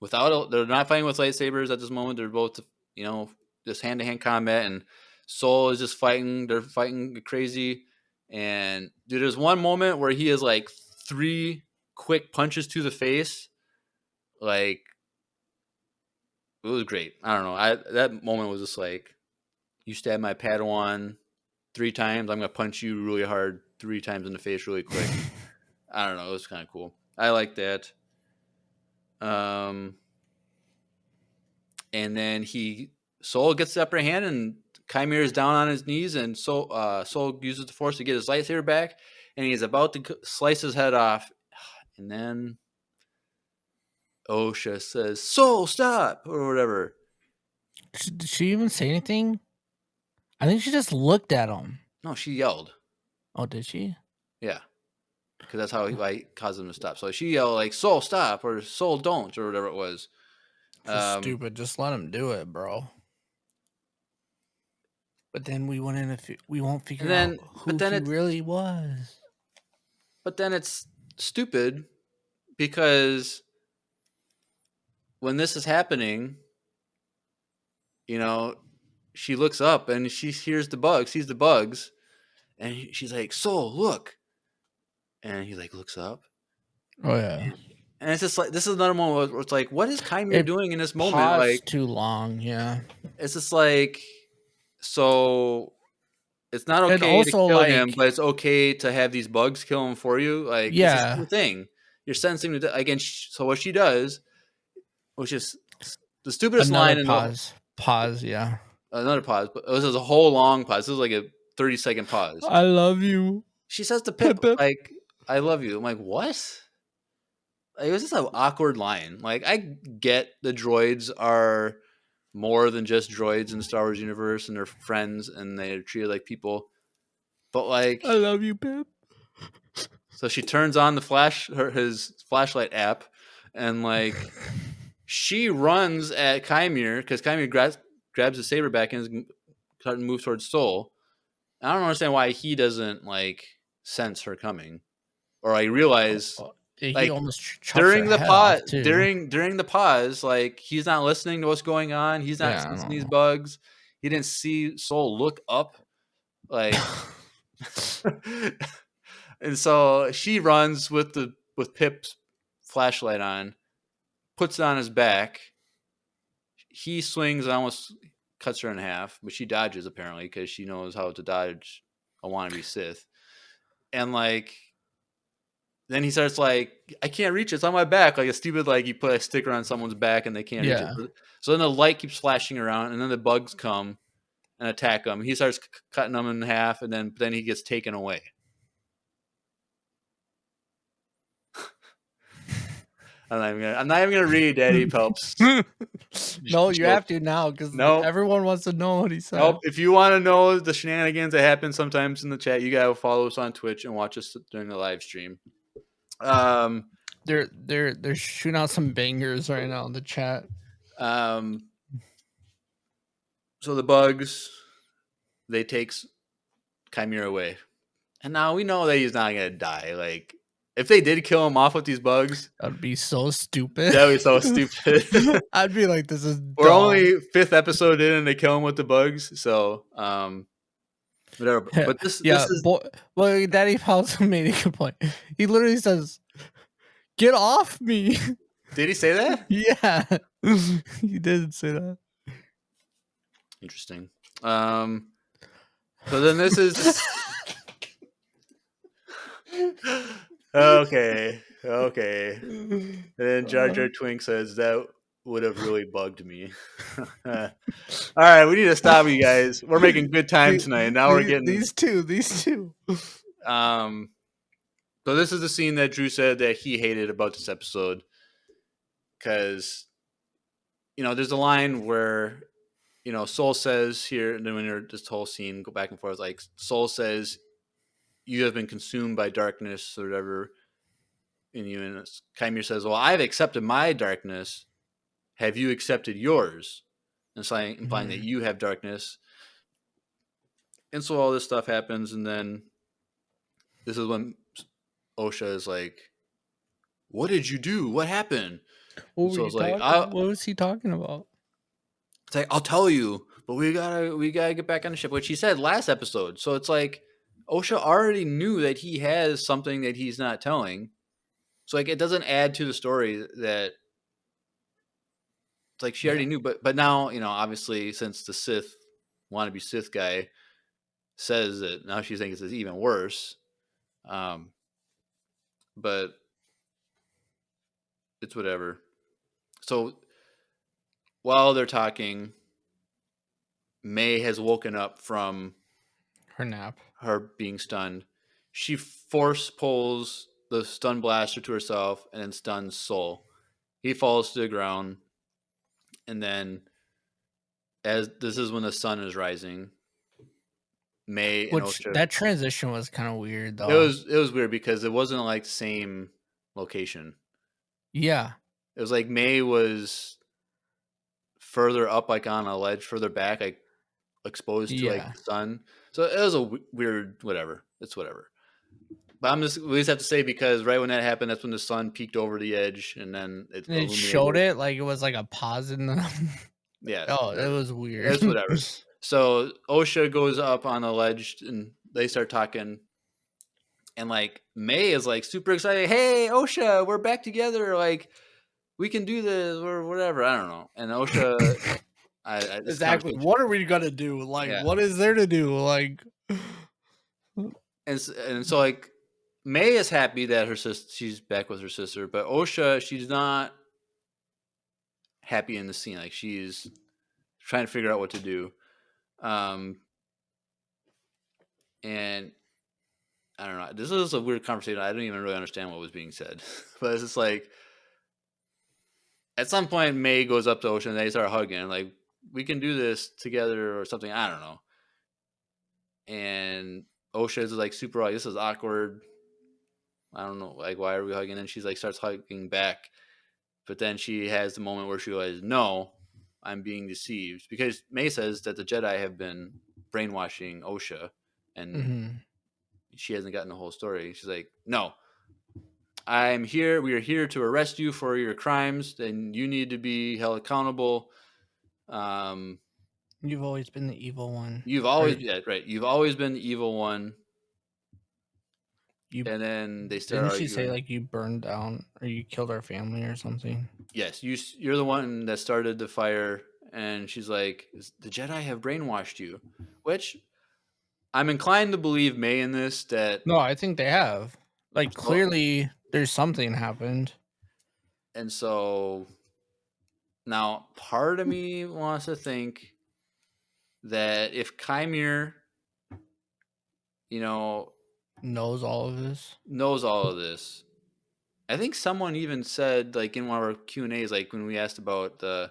they're not fighting with lightsabers at this moment. They're both, you know, just hand-to-hand combat, and Soul is just fighting. They're fighting crazy. And dude, there's one moment where he has like 3 quick punches to the face. Like, it was great. I don't know. That moment was just like, you stab my Padawan 3 times, I'm gonna punch you really hard 3 times in the face really quick. I don't know. It was kind of cool. I like that. And then Soul gets the upper hand, and Chimera is down on his knees, and Soul uses the Force to get his lightsaber back, and he's about to slice his head off, and then Osha says, "Soul, stop!" or whatever. Did she even say anything? I think she just looked at him. No, she yelled. Oh, did she? Yeah, because that's how he caused him to stop. So she yelled like, "Soul, stop!" or "Soul, don't!" or whatever it was. So stupid. Just let him do it, bro. But then we won't figure out who he really was. But then it's stupid because when this is happening, you know, she looks up and she sees the bugs, and she's like, "Soul, look!" And he like looks up. Oh yeah. And it's just like, this is another moment where it's like, what is Chimera doing in this moment? Paused Like, too long. Yeah. it's just like, so it's not And okay to also, kill like, him, but it's okay to have these bugs kill him for you. Like, it's the same thing. You're sentencing to again. So what she does, which is the stupidest another line in pause. Yeah. another pause, but this is a whole long pause. This is like a 30-second pause. I love you. She says to Pip, like, "I love you." I'm like, what? It was just an awkward line. Like, I get the droids are more than just droids in the Star Wars universe, and they're friends, and they're treated like people. But like, I love you, Pip. so she turns on the his flashlight app, and like, she runs at Chimera because Chimera grabs his saber back and is starting to move towards Soul. I don't understand why he doesn't like sense her coming, or I realize. He Like, almost during the pause, during the pause, like, he's not listening to what's going on. He's not sensing these bugs. He didn't see Soul look up, like, and so she runs with Pip's flashlight on, puts it on his back. He swings and almost cuts her in half, but she dodges apparently because she knows how to dodge a wannabe Sith, and like. Then he starts like, I can't reach it. It's on my back. Like a stupid, like you put a sticker on someone's back and they can't reach it. So then the light keeps flashing around, and then the bugs come and attack him. He starts cutting them in half, and then he gets taken away. I'm not even gonna read Daddy Pelp's. No, you have to now because everyone wants to know what he said. Nope. If you want to know the shenanigans that happen sometimes in the chat, you gotta follow us on Twitch and watch us during the live stream. They're shooting out some bangers right now in the chat. So the bugs, they take Chimera away. And now we know that he's not going to die. Like, if they did kill him off with these bugs, That would be so stupid. that would be so stupid. I'd be like, this is We're dumb. only 5th episode in and they kill him with the bugs. So, whatever. But this is... Well, Daddy Paul's made a good point. He literally says, "Get off me." Did he say that? Yeah. He did say that. Interesting. So then this is... Okay. And then Jar Jar Twink says that would have really bugged me. All right, we need to stop, you guys. We're making good time tonight. Now we're getting these two. So this is the scene that Drew said that he hated about this episode, because there's a line where Soul says here, and then when you're this whole scene go back and forth, like Soul says, "You have been consumed by darkness," or whatever. And Chimera says, "Well, I've accepted my darkness. Have you accepted yours?" And it's like implying that you have darkness. And so all this stuff happens, and then this is when Osha is like, "What did you do? What happened?" What was he talking about? It's like, "I'll tell you, but we gotta get back on the ship," which he said last episode. So it's like Osha already knew that he has something that he's not telling. So like it doesn't add to the story that it's like she already knew, but now, obviously since the wannabe Sith guy says it, now she thinks it's even worse. But it's whatever. So while they're talking, May has woken up from her nap, her being stunned. She force pulls the stun blaster to herself and then stuns Soul. He falls to the ground, and then as this is when the sun is rising, May and Osha, that transition was kind of weird though. It was weird because it wasn't like the same location. Yeah. It was like May was further up, like on a ledge further back, like exposed to like the sun. So it was a weird whatever. It's whatever. But we just have to say, because right when that happened, that's when the sun peeked over the edge, and then it showed it like it was like a pause in the... Yeah. Oh, it was weird. It's whatever. So Osha goes up on the ledge, and they start talking. And like May is like super excited. "Hey, Osha, we're back together. Like we can do this or whatever." I don't know. And Osha, exactly. What are we gonna do? Like, what is there to do? Like, and so like May is happy that her sister, she's back with her sister, but Osha, she's not happy in the scene. Like she's trying to figure out what to do. And I don't know. This is a weird conversation. I don't even really understand what was being said. But it's just like, at some point, May goes up to Osha and they start hugging. Like, we can do this together or something. I don't know. And Osha is like super like, this is awkward. I don't know. Like, why are we hugging? And she's like, starts hugging back. But then she has the moment where she realizes, no, I'm being deceived. Because May says that the Jedi have been brainwashing Osha. And she hasn't gotten the whole story. She's like, no, I'm here. We are here to arrest you for your crimes. And you need to be held accountable. You've always been the evil one. You've always You've always been the evil one. And then they start Didn't arguing. she say like you burned down or you killed our family or something? Yes, you're the one that started the fire. And she's like, the Jedi have brainwashed you, which I'm inclined to believe May in this. That no, I think they have. Like clearly, there's something happened. And so now, part of me wants to think that if Chimera, knows all of this, I think someone even said, like in one of our Q&As, like when we asked about the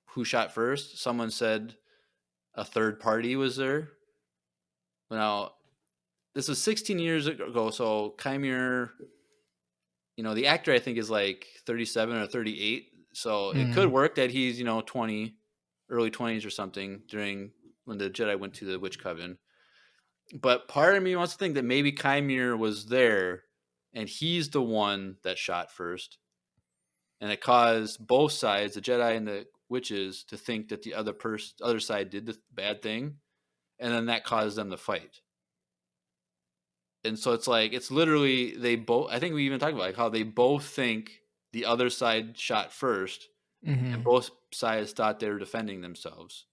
who shot first, someone said a third party was there. Now, this was 16 years ago, so Chimera, the actor I think is like 37 or 38, so it could work that he's 20, early 20s or something during when the Jedi went to the Witch Coven. But part of me wants to think that maybe Chimere was there, and he's the one that shot first, and it caused both sides, the Jedi and the witches, to think that the other side did the bad thing, and then that caused them to fight. And so it's like it's literally they both. I think we even talked about like how they both think the other side shot first, and Mm-hmm. both sides thought they were defending themselves.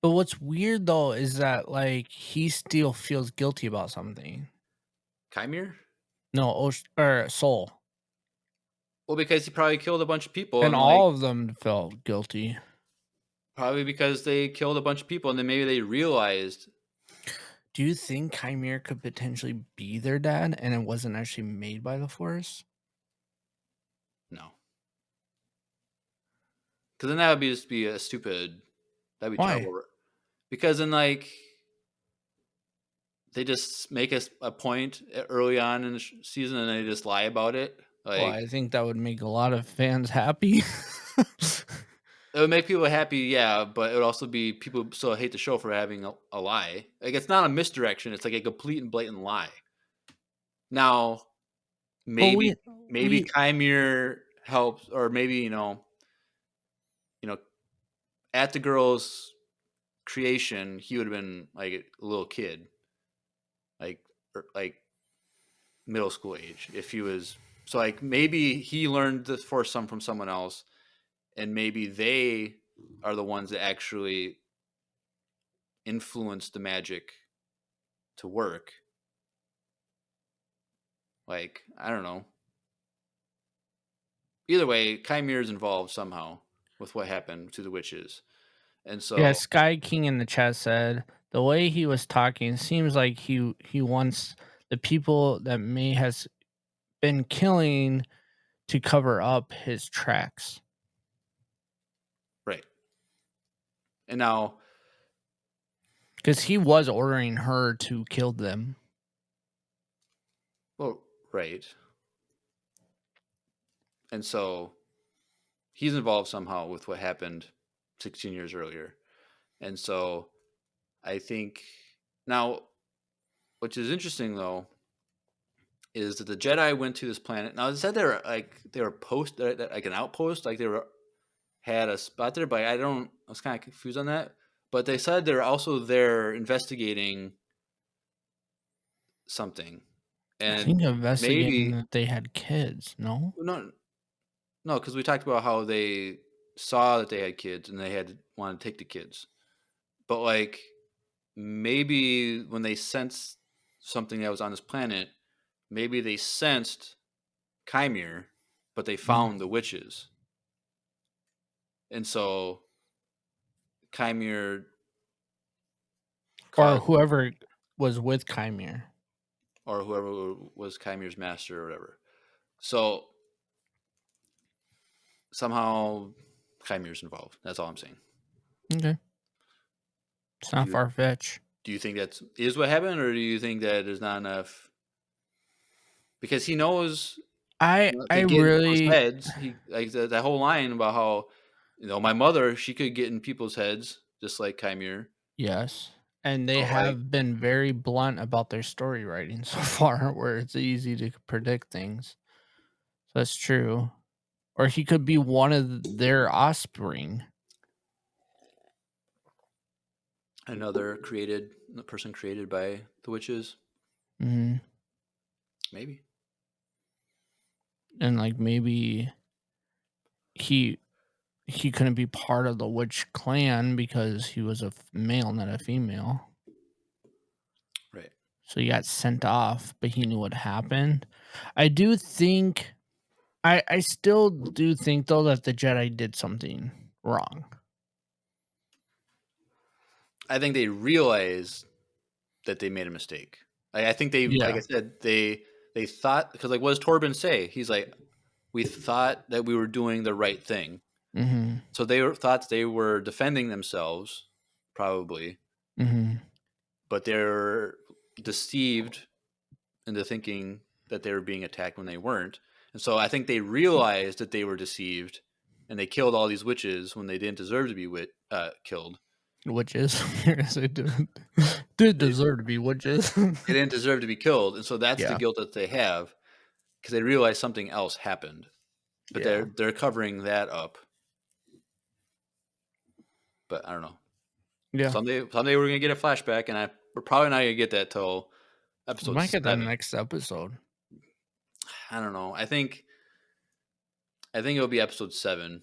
But what's weird though is that like he still feels guilty about something. Chimere? No, or Soul, Well, because he probably killed a bunch of people, and and like all of them felt guilty. probably because they killed a bunch of people, and then maybe they realized. Do you think Chimere could potentially be their dad, and it wasn't actually made by the Force? No. Because then that would just be a stupid. That'd be Why? terrible. Because then, like, they just make a point early on in the season, and they just lie about it. Well, Like, I think that would make a lot of fans happy. it would make people happy, yeah, but it would also be people still hate the show for having a lie. Like, it's not a misdirection; it's like a complete and blatant lie. Now, Well, maybe Chimere helps, or maybe you know, at the girl's creation, he would have been like a little kid, like middle school age, if he was. So like maybe he learned the Force some from someone else, and maybe they are the ones that actually influence the magic to work. Like I don't know. Either way, Chimere is involved somehow with what happened to the witches, and yeah, so Sky King in the chat said the way he was talking seems like he wants the people that May has been killing to cover up his tracks. right. And now, Because he was ordering her to kill them. well, right. And so he's involved somehow with what happened 16 years earlier. And so I think now, which is interesting though, is that the Jedi went to this planet. Now it said they were like an outpost, like had a spot there, but I was kind of confused on that. But they said they're also there investigating something, I and think investigating maybe that they had kids, no? no, because we talked about how they saw that they had kids and they had wanted to take the kids, but like maybe when they sensed something that was on this planet, maybe they sensed Chimere, but they Mm. found the witches, and so Chimere Or caused, whoever was with Chimere. or whoever was Chimere's master or whatever. So somehow Chimere's involved. That's all I'm saying. Okay. It's Do not you far fetched. do you think that is what happened, or do you think that there's not enough? Because he knows I to get in people's really heads. He like that whole line about how my mother, she could get in people's heads just like Chimere. yes. And they But like have been very blunt about their story writing so far, where it's easy to predict things. So that's true. Or he could be one of their offspring. another person created by the witches, Hmm. maybe. And like maybe he couldn't be part of the witch clan because he was a male, not a female. Right. So he got sent off, but he knew what happened. I do think I still do think though that the Jedi did something wrong. I think they realize that they made a mistake. I think like Yeah. I said, they thought, because like what does Torben say? He's like, we thought that we were doing the right thing. Mhm. So thought they were defending themselves, probably, Mhm. but they're deceived into thinking that they were being attacked when they weren't. And so I think they realized that they were deceived, and they killed all these witches when they didn't deserve to be killed. Witches. They did deserve to be witches. They didn't deserve to be killed, and so that's the Yeah. guilt that they have because they realize something else happened, but Yeah. they're covering that up. But I don't know. Yeah. Someday we're gonna get a flashback, and we're probably not gonna get that till We episode might get that 7. next episode. I don't know. I think it'll be episode 7.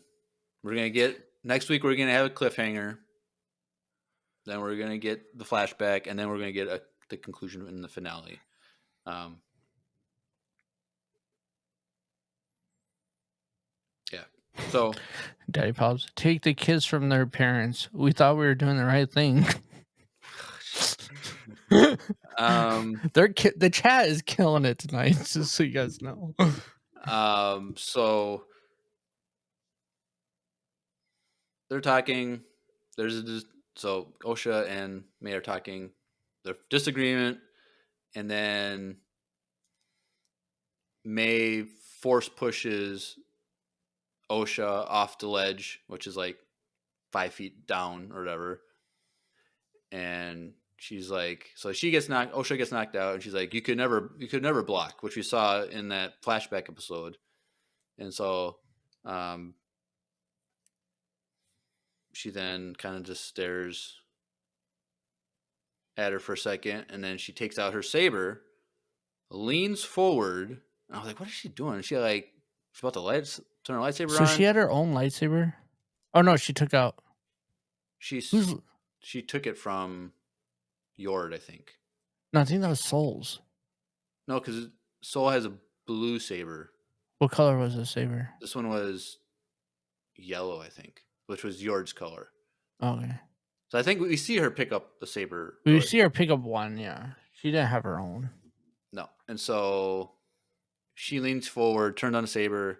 We're gonna get next week. We're gonna have a cliffhanger. Then we're gonna get the flashback, and then we're gonna get the conclusion in the finale. Yeah. So, Daddy Pops, take the kids from their parents. We thought we were doing the right thing. The chat is killing it tonight, just so you guys know. So they're talking. So Osha and May are talking. Their disagreement, and then May force pushes Osha off the ledge, which is like 5 feet down or whatever. And she's like, so Osha gets knocked out, and she's like, you could never block, which we saw in that flashback episode. And so, she then kind of just stares at her for a second, and then she takes out her saber, leans forward, and I was like, what is she doing? She's about to turn her lightsaber So on. she had her own lightsaber? Oh no, she took out. She took it from Yord, I think. No, I think that was Soul's. No, because Soul has a blue saber. What color was the saber? This one was yellow, I think, which was Yord's color. Okay. So I think we see her pick up the saber. We see her pick up one, yeah. She didn't have her own. No. And so she leans forward, turned on the saber,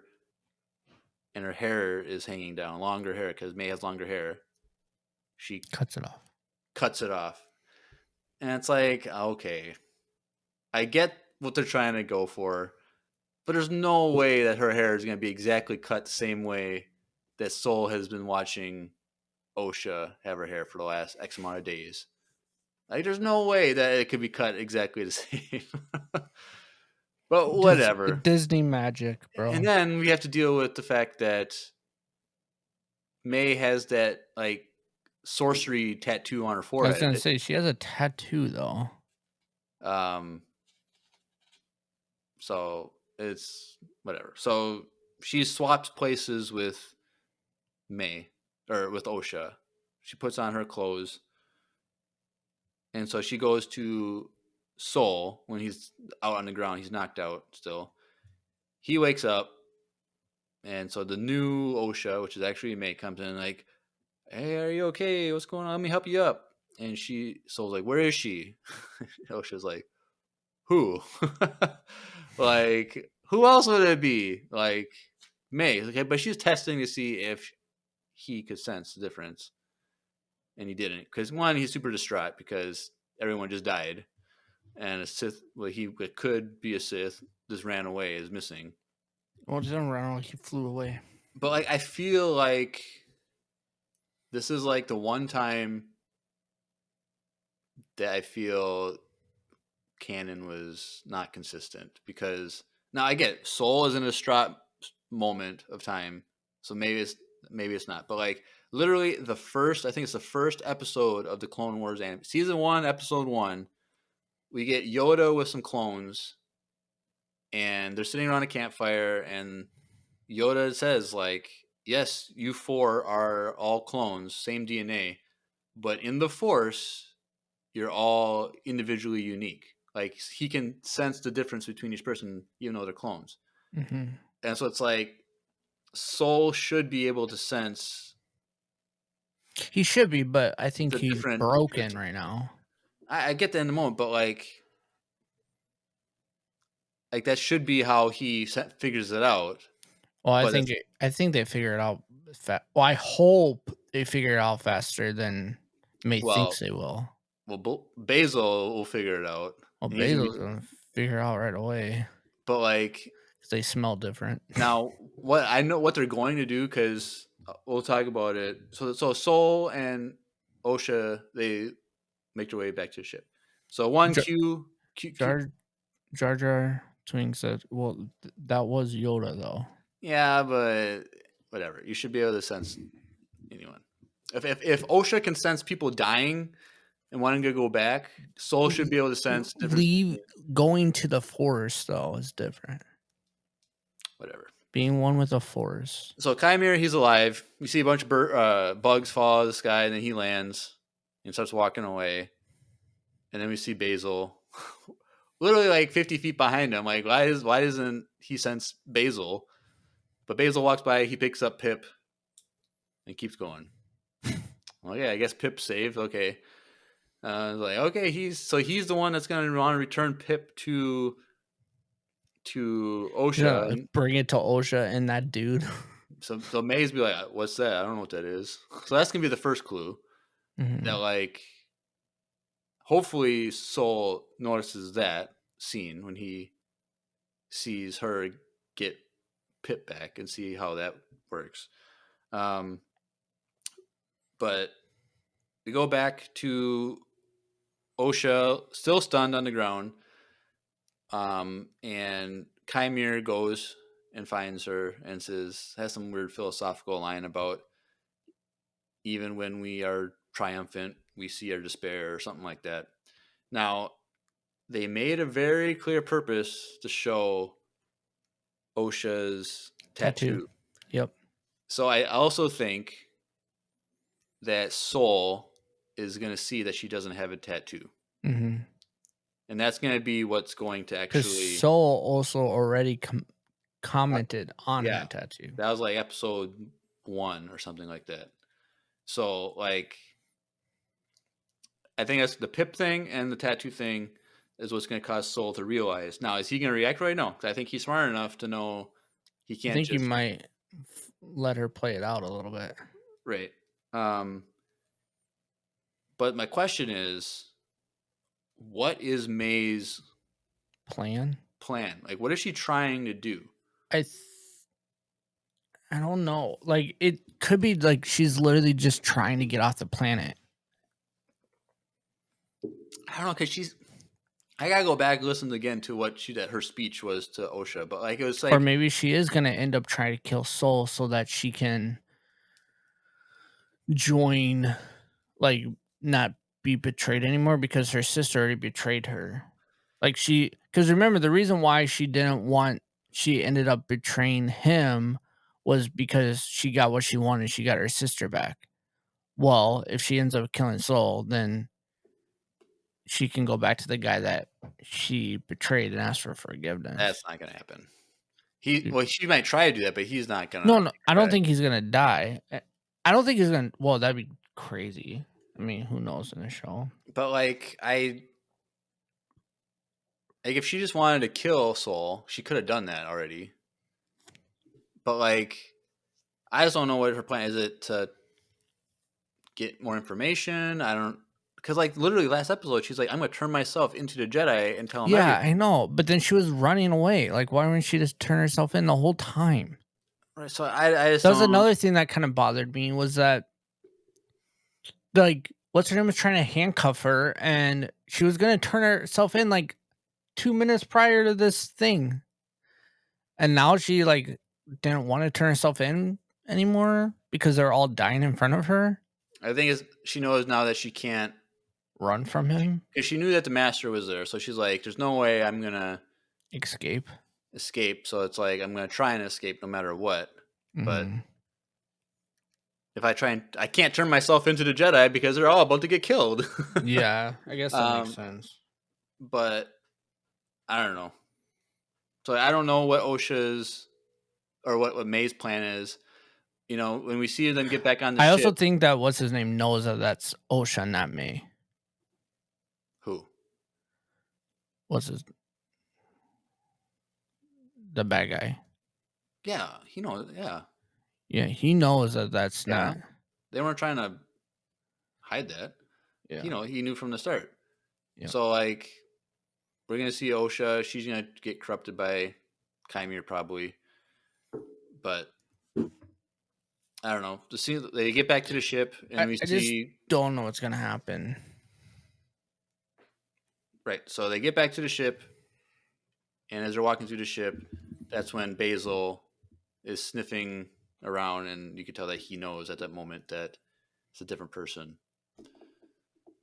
and her hair is hanging down, longer hair, because May has longer hair. She cuts it off. And it's like, okay, I get what they're trying to go for, but there's no way that her hair is going to be exactly cut the same way that Soul has been watching Osha have her hair for the last X amount of days. Like, there's no way that it could be cut exactly the same. But whatever. Disney magic, bro. And then we have to deal with the fact that May has that, like, sorcery tattoo on her I forehead. was going to say, she has a tattoo, though. So it's whatever. So she swaps places with May, or with Osha. She puts on her clothes. And so she goes to Soul when he's out on the ground. He's knocked out still. He wakes up. And so the new Osha, which is actually May, comes in like, hey, are you okay? What's going on? Let me help you up. And Soul's like, where is she? Osha's like, who? Like, who else would it be? Like, May. Okay, but she's testing to see if he could sense the difference. And he didn't. Because, one, he's super distraught because everyone just died. And a Sith, he could be a Sith, just ran away, is missing. Well, he didn't run away. He flew away. But, like, I feel like this is, like, the one time that I feel canon was not consistent. Because, now I get Soul is in a distraught moment of time, so maybe it's not. But, like, literally I think it's the first episode of the Clone Wars anime. Season 1, episode 1, we get Yoda with some clones, and they're sitting around a campfire, and Yoda says, like, yes, you 4 are all clones, same DNA, but in the Force, you're all individually unique. Like, he can sense the difference between each person, even though they're clones. Mm-hmm. And so it's like, Soul should be able to sense. He should be, but I think he's broken right now. I get that in the moment, but like that should be how he figures it out. Well, I think they figure it out. Well, I hope they figure it out faster than May thinks they will. Well, Basil will figure it out. Well, Basil's gonna figure it out right away. But like, they smell different. Now, what I know what they're going to do because we'll talk about it. So Soul and Osha they make their way back to the ship. So one Jar Q Jar, Jar Jar Twink said, "Well, that was Yoda, though." yeah, but whatever. You should be able to sense anyone. If Osha can sense people dying and wanting to go back, Soul should be able to sense different. Going to the forest though is different. Whatever. Being one with the forest. So Chimera, he's alive. We see a bunch of bugs fall out of the sky, and then he lands and starts walking away. And then we see Basil, literally like 50 feet behind him. Like, why doesn't he sense Basil? But Basil walks by, he picks up Pip, and keeps going. Well, yeah, I guess Pip's saved. Okay, like okay, he's the one that's going to want to return Pip to Osha. Yeah, bring it to Osha and that dude. So May's be like, what's that? I don't know what that is. So that's gonna be the first clue that like hopefully Soul notices that scene when he sees her get Pip back and see how that works. But we go back to Osha, still stunned on the ground. And Chimera goes and finds her and has some weird philosophical line about even when we are triumphant, we see our despair or something like that. Now, they made a very clear purpose to show Osha's tattoo. Yep. So I also think that Soul is going to see that she doesn't have a tattoo. Mm-hmm. And that's going to be what's going to Because actually... Soul also already commented on that tattoo. That was like episode 1 or something like that. So, like, I think that's the Pip thing and the tattoo thing is what's going to cause Soul to realize. Now, is he going to react right now? Because I think he's smart enough to know he can't. I think you might let her play it out a little bit. Right. But my question is, what is May's plan? Like, what is she trying to do? I don't know. Like, it could be like she's literally just trying to get off the planet. I don't know, because I gotta go back and listen again to what her speech was to Osha, but like it was like, or maybe she is gonna end up trying to kill Soul so that she can join, like, not be betrayed anymore because her sister already betrayed her. Like because remember the reason why she ended up betraying him was because she got what she wanted. She got her sister back. Well, if she ends up killing Soul, then she can go back to the guy that she betrayed and ask for forgiveness. That's not gonna happen. She might try to do that, but he's not gonna. No, I don't think he's gonna die. I don't think he's gonna. Well, that'd be crazy. I mean, who knows in the show? But like if she just wanted to kill Soul, she could have done that already. But like, I just don't know what her plan is. It to get more information? I don't, because like literally last episode, she's like, "I'm gonna turn myself into the Jedi and tell him." Yeah, everything. I know. But then she was running away. Like, why wouldn't she just turn herself in the whole time? Right. So I just. That was another thing that kind of bothered me was that, like, what's her name was trying to handcuff her, and she was gonna turn herself in like 2 minutes prior to this thing, and now she like didn't want to turn herself in anymore because they're all dying in front of her. I think she knows now that she can't run from him because she knew that the master was there. So she's like, "There's no way I'm gonna escape." So it's like I'm gonna try and escape no matter what. But if I try and I can't turn myself into the Jedi because they're all about to get killed. Yeah, I guess that makes sense. But I don't know. So I don't know what Osha's or what May's plan is. You know, when we see them get back on the ship. I also think that what's his name knows that that's Osha, not May. Who? The bad guy. Yeah, he knows. Yeah. Yeah, he knows that that's not. They weren't trying to hide that. Yeah. You know, he knew from the start. Yeah. So, like, we're going to see Osha. She's going to get corrupted by Chimera probably. But I don't know. The scene, they get back to the ship, and we I just see don't know what's gonna happen. right. So they get back to the ship, and as they're walking through the ship, that's when Basil is sniffing around, and you can tell that he knows at that moment that it's a different person.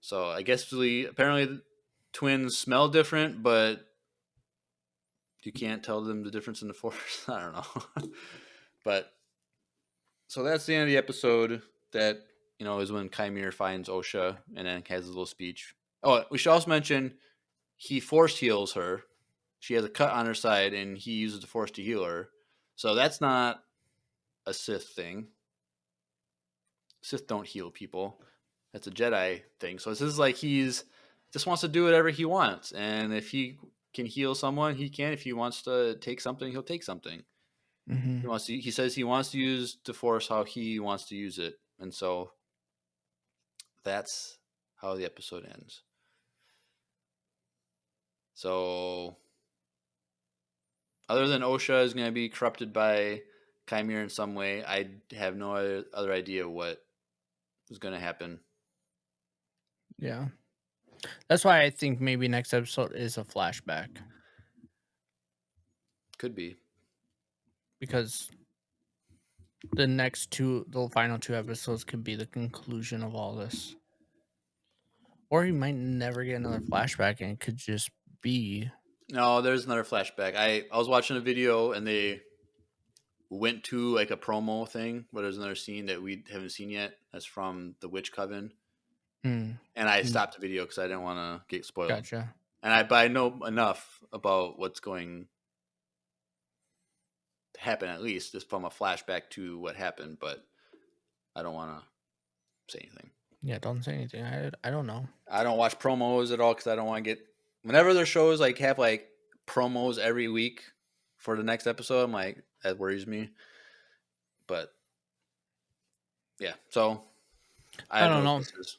So I guess apparently twins smell different, but you can't tell them the difference in the force. I don't know. But so that's the end of the episode. That is when Chimere finds Osha and then has a little speech. Oh, we should also mention he force heals her. She has a cut on her side, and he uses the force to heal her. So that's not a Sith thing. Sith don't heal people. That's a Jedi thing. So this is like he's just wants to do whatever he wants, and if he can heal someone, he can. If he wants to take something, he'll take something. Mm-hmm. He says he wants to use the Force how he wants to use it, and so that's how the episode ends. So, other than Osha is going to be corrupted by Chimere in some way, I have no other idea what is going to happen. Yeah. That's why I think maybe next episode is a flashback. Could be. Because the final two episodes could be the conclusion of all this. Or he might never get another flashback and it could just be. No, there's another flashback. I was watching a video and they went to like a promo thing where there's another scene that we haven't seen yet. That's from the Witch Coven. And I stopped the video because I didn't want to get spoiled. Gotcha. But I know enough about what's going to happen, at least just from a flashback to what happened, but I don't want to say anything. Yeah, don't say anything. I don't know. I don't watch promos at all because I don't want to get whenever their shows like have like promos every week for the next episode. I'm like, that worries me. But yeah, so I have don't no know. guesses.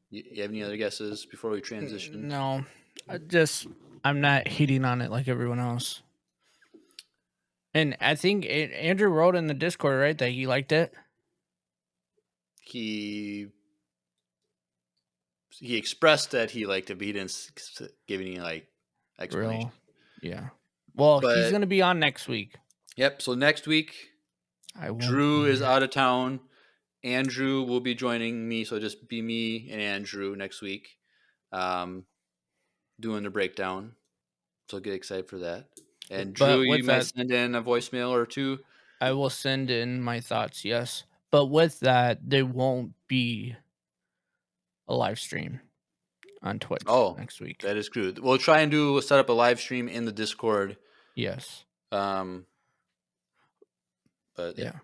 You have any other guesses before we transition? No, I'm not hitting on it like everyone else. And I think Andrew wrote in the Discord, right, that he liked it. He expressed that he liked it, but he didn't give any like explanation. Yeah. Well, he's gonna be on next week. Yep. So next week, Drew is out of town. Andrew will be joining me, so just be me and Andrew next week, doing the breakdown. So get excited for that. And Drew, you might send in a voicemail or two. I will send in my thoughts, yes. But with that, there won't be a live stream on Twitch next week. That is true. We'll try and set up a live stream in the Discord. Yes. But yeah.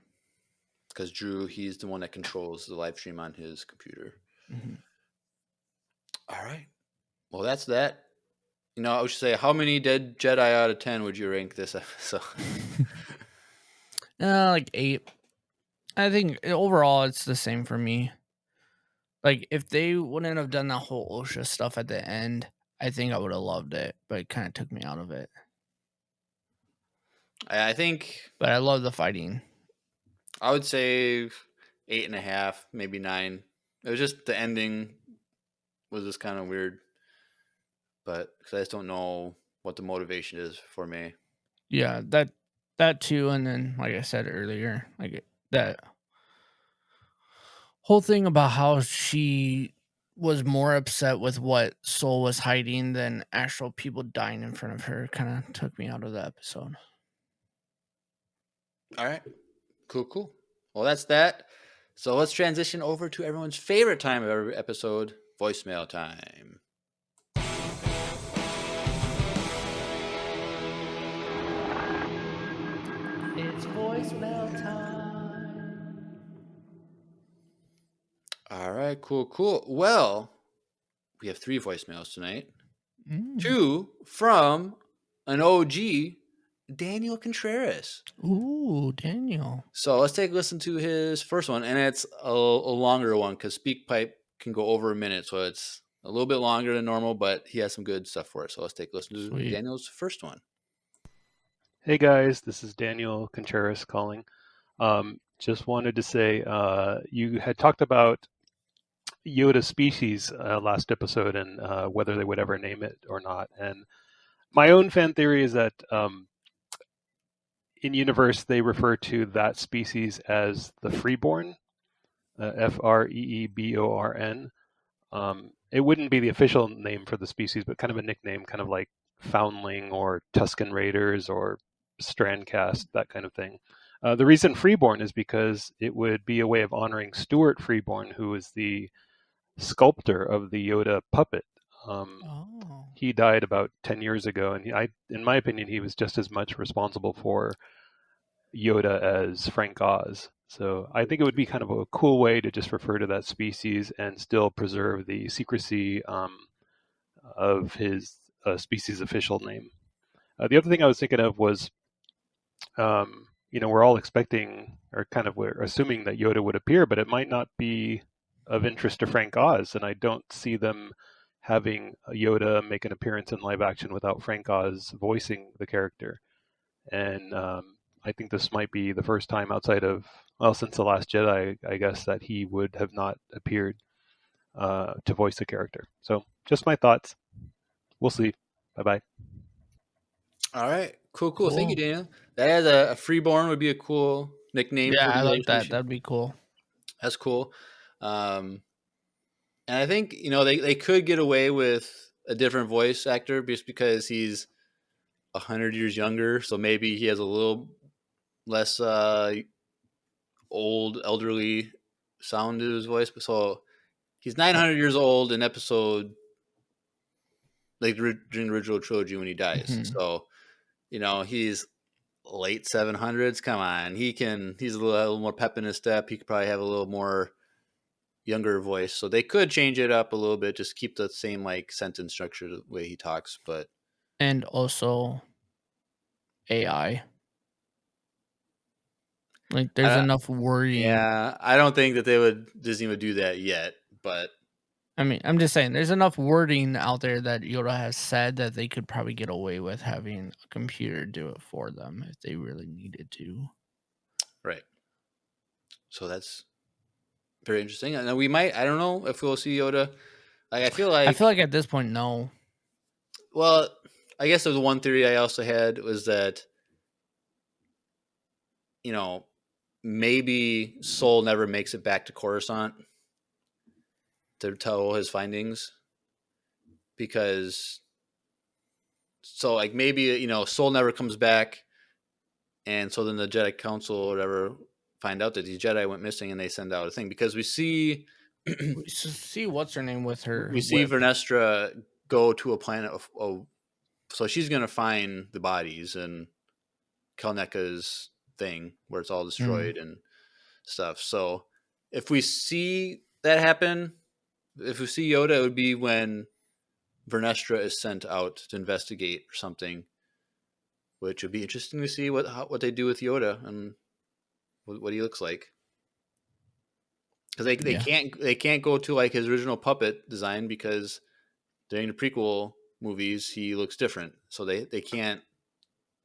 Because Drew, he's the one that controls the live stream on his computer. Mm-hmm. All right. Well, that's that. I would say, how many Dead Jedi out of 10 would you rank this episode? Like 8. I think overall it's the same for me. Like, if they wouldn't have done that whole Osha stuff at the end, I think I would have loved it, but it kind of took me out of it. I think... But I love the fighting. I would say 8.5, maybe 9. It was just the ending was just kind of weird. But because I just don't know what the motivation is for me. Yeah, that too, and then like I said earlier, like that whole thing about how she was more upset with what Soul was hiding than actual people dying in front of her kind of took me out of the episode. All right. Cool. Well, that's that. So let's transition over to everyone's favorite time of every episode, voicemail time. It's voicemail time. All right, cool. Well, we have 3 voicemails tonight. 2 from an OG, Daniel Contreras. Ooh, Daniel. So let's take a listen to his first one, and it's a longer one because SpeakPipe can go over a minute, so it's a little bit longer than normal, but he has some good stuff for it. So let's take a listen to Daniel's first one. Hey guys, this is Daniel Contreras calling. Just wanted to say you had talked about Yoda species last episode and whether they would ever name it or not. And my own fan theory is that in universe they refer to that species as the Freeborn, Freeborn. It wouldn't be the official name for the species, but kind of a nickname, kind of like Foundling or Tusken Raiders or Strandcast, that kind of thing. The reason Freeborn is because it would be a way of honoring Stuart Freeborn, who is the sculptor of the Yoda puppet. He died about 10 years ago, and in my opinion, he was just as much responsible for Yoda as Frank Oz. So I think it would be kind of a cool way to just refer to that species and still preserve the secrecy of his species official name. The other thing I was thinking of was, we're all expecting, or kind of we're assuming that Yoda would appear, but it might not be of interest to Frank Oz, and I don't see them having Yoda make an appearance in live action without Frank Oz voicing the character. And I think this might be the first time outside of, well, since The Last Jedi, I guess, that he would have not appeared to voice the character. So just my thoughts. We'll see. Bye-bye. All right. Cool. Thank you, Daniel. That as a Freeborn would be a cool nickname. Yeah, for the I like Yoda that. species. That'd be cool. That's cool. And I think, they could get away with a different voice actor just because he's 100 years younger. So maybe he has a little less old, elderly sound to his voice. So he's 900 years old in episode, like during the original trilogy when he dies. Mhm. So, he's late 700s. Come on. He's a little more pep in his step. He could probably have a little more younger voice. So they could change it up a little bit, just keep the same like sentence structure the way he talks. But And also AI. Like there's enough wording. yeah, I don't think that Disney would do that yet, but I mean, I'm just saying there's enough wording out there that Yoda has said that they could probably get away with having a computer do it for them if they really needed to. right. So that's very interesting. And we might, I don't know if we'll see Yoda. Like I feel like at this point, no. Well, I guess there's one theory I also had was that, maybe Soul never makes it back to Coruscant to tell his findings. Because, so like maybe, Soul never comes back. And so then the Jedi Council or whatever find out that these Jedi went missing and they send out a thing. Because we see We see what's her name with her. we see whip. Vernestra go to a planet so she's gonna find the bodies and Kelneka's thing where it's all destroyed and stuff. So if we see that happen, if we see Yoda, it would be when Vernestra is sent out to investigate or something, which would be interesting to see what they do with Yoda and what he looks like. Because they can't go to like his original puppet design because during the prequel movies he looks different, so they can't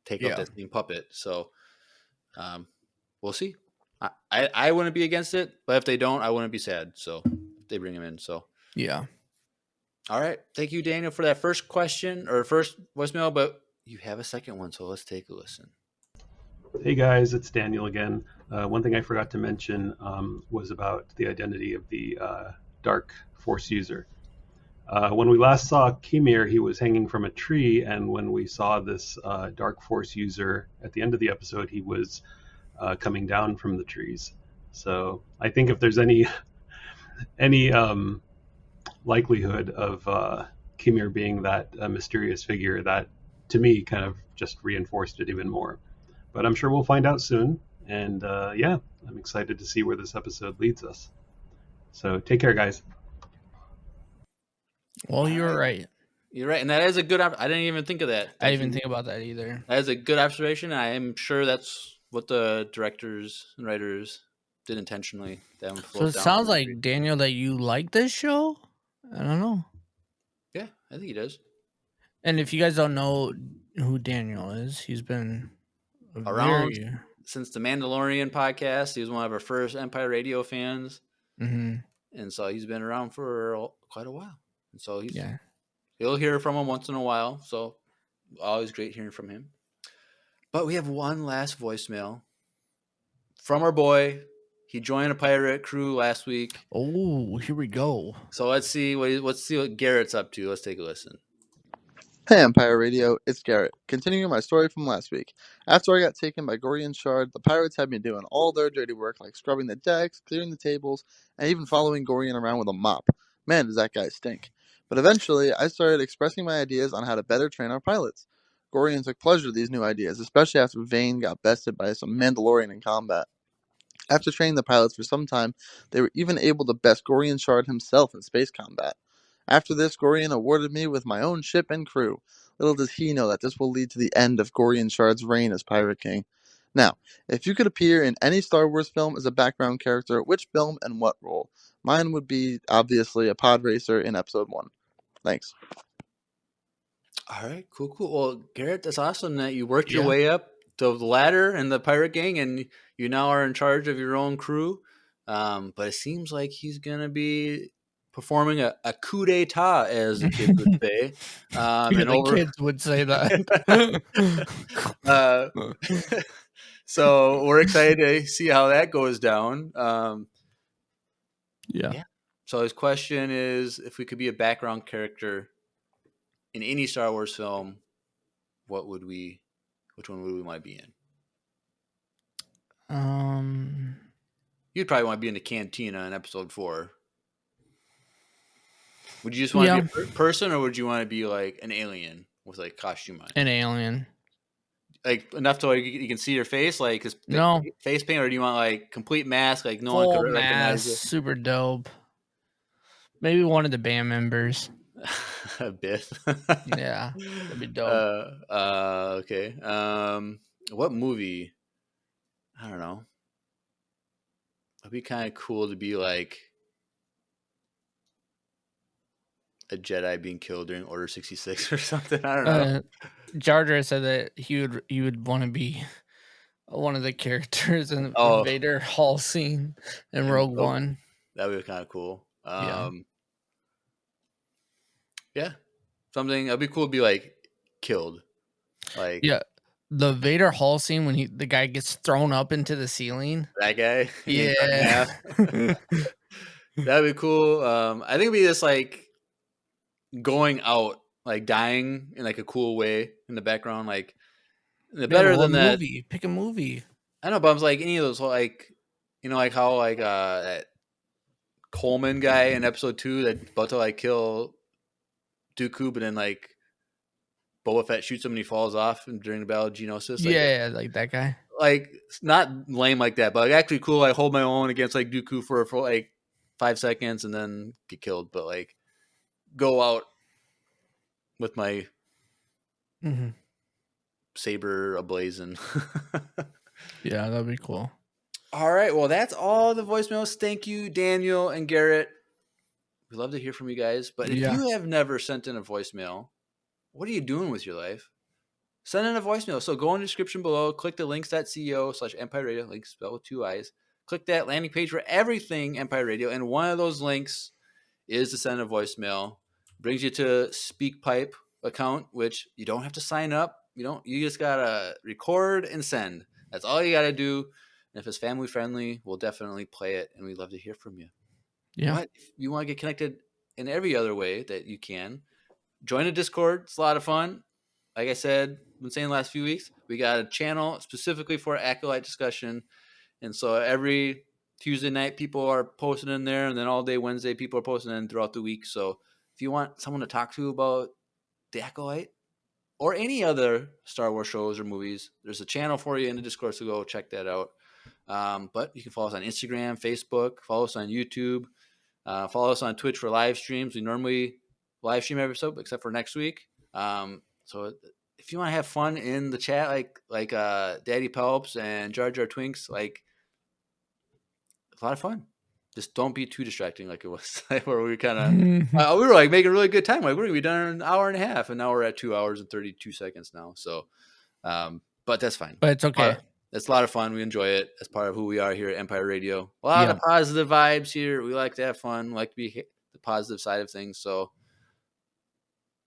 take up that same puppet. So we'll see. I wouldn't be against it, but if they don't, I wouldn't be sad. So they bring him in. So Yeah. All right, thank you, Daniel, for that first question or first voicemail. But you have a second one, so let's take a listen. Hey guys, it's Daniel again. One thing I forgot to mention was about the identity of the Dark Force user. When we last saw Kimir, he was hanging from a tree, and when we saw this Dark Force user at the end of the episode, he was coming down from the trees. So I think if there's any likelihood of Kimir being that mysterious figure, that to me kind of just reinforced it even more. But I'm sure we'll find out soon. And I'm excited to see where this episode leads us. So take care, guys. Well, you're right. You're right, and that is a good. I didn't even think of that. I didn't even think about that either. That is a good observation. I am sure that's what the directors and writers did intentionally. So it sounds like, Daniel, that you like this show. I don't know. Yeah, I think he does. And if you guys don't know who Daniel is, he's been around Very. since the Mandalorian podcast. He was one of our first Empire Radio fans, Mm-hmm. and so he's been around for quite a while. And so Yeah. you'll hear from him once in a while. So always great hearing from him. But we have one last voicemail from our boy. He joined a pirate crew last week. Oh, here we go. So let's see what Garrett's up to. Let's take a listen. Hey Empire Radio, it's Garrett. Continuing my story from last week. After I got taken by Gorian Shard, the pirates had me doing all their dirty work like scrubbing the decks, clearing the tables, and even following Gorian around with a mop. Man, does that guy stink. But eventually, I started expressing my ideas on how to better train our pilots. Gorian took pleasure to these new ideas, especially after Vane got bested by some Mandalorian in combat. After training the pilots for some time, they were even able to best Gorian Shard himself in space combat. After this, Gorian awarded me with my own ship and crew. Little does he know that this will lead to the end of Gorian Shard's reign as Pirate King. Now, if you could appear in any Star Wars film as a background character, which film and what role? Mine would be, obviously, a pod racer in Episode 1. Thanks. All right, cool. Well, Garrett, that's awesome that you worked your Yeah. way up the ladder in the pirate gang, and you now are in charge of your own crew. But it seems like he's gonna be performing a coup d'état, as the kids would say. The kids would say that. So we're excited to see how that goes down. Yeah. So his question is, if we could be a background character in any Star Wars film, which one would we want to be in? You'd probably want to be in the cantina in Episode 4. Would you just want to be a person, or would you want to be like an alien with like costume on? An alien. Like enough to like you can see your face, like no face paint, or do you want like complete mask, like no full one could recognize mask, it? super dope. Maybe one of the band members. A bit. Yeah, that'd be dope. Okay. What movie? I don't know. It'd be kind of cool to be like a Jedi being killed during Order 66 or something. I don't know. Jar Jar said that he would want to be one of the characters in the Vader Hall scene in Rogue One. That would be kind of cool. Yeah. Something that'd be cool to be like killed. Like the Vader Hall scene when the guy gets thrown up into the ceiling. That guy. Yeah. That'd be cool. I think it'd be just like going out, like dying in like a cool way in the background, like better than that. Movie. Pick a movie. I know, but I'm like any of those, like like how like that Coleman guy in Episode 2 that about to like kill Dooku, but then like Boba Fett shoots him and he falls off during the Battle of Geonosis. Like, like that guy. Like not lame like that, but like actually cool. Like hold my own against like Dooku for like 5 seconds and then get killed, but like go out with my saber ablazing. Yeah, that'd be cool. All right, well that's all the voicemails. Thank you, Daniel and Garrett. We love to hear from you guys. But if you have never sent in a voicemail, what are you doing with your life? Send in a voicemail. So go in the description below, click the links.co/Empire Radio, links spelled with 2 I's. Click that landing page for everything Empire Radio, and one of those links is to send a voicemail. Brings you to SpeakPipe account, which you don't have to sign up. You just gotta record and send. That's all you gotta do. And if it's family friendly, we'll definitely play it, and we'd love to hear from you. Yeah. But if you want to get connected in every other way that you can, join a Discord. It's a lot of fun. Like I said, I've been saying the last few weeks, we got a channel specifically for Acolyte discussion. And so every Tuesday night, people are posting in there. And then all day Wednesday, people are posting in throughout the week. So if you want someone to talk to about the Acolyte or any other Star Wars shows or movies, there's a channel for you in the Discord. So go check that out. But you can follow us on Instagram, Facebook, follow us on YouTube. Follow us on Twitch for live streams. We normally live stream every episode, except for next week. So if you want to have fun in the chat, like Daddy Palps and Jar Jar Twinks, like a lot of fun. Just don't be too distracting, like it was where we kind of we were like making a really good time. Like we're gonna be done in an hour and a half, and now we're at 2 hours and 32 seconds now. So, but but that's fine. But it's okay. It's a lot of fun. We enjoy it as part of who we are here at Empire Radio. A lot of positive vibes here. We like to have fun. We like to be the positive side of things. So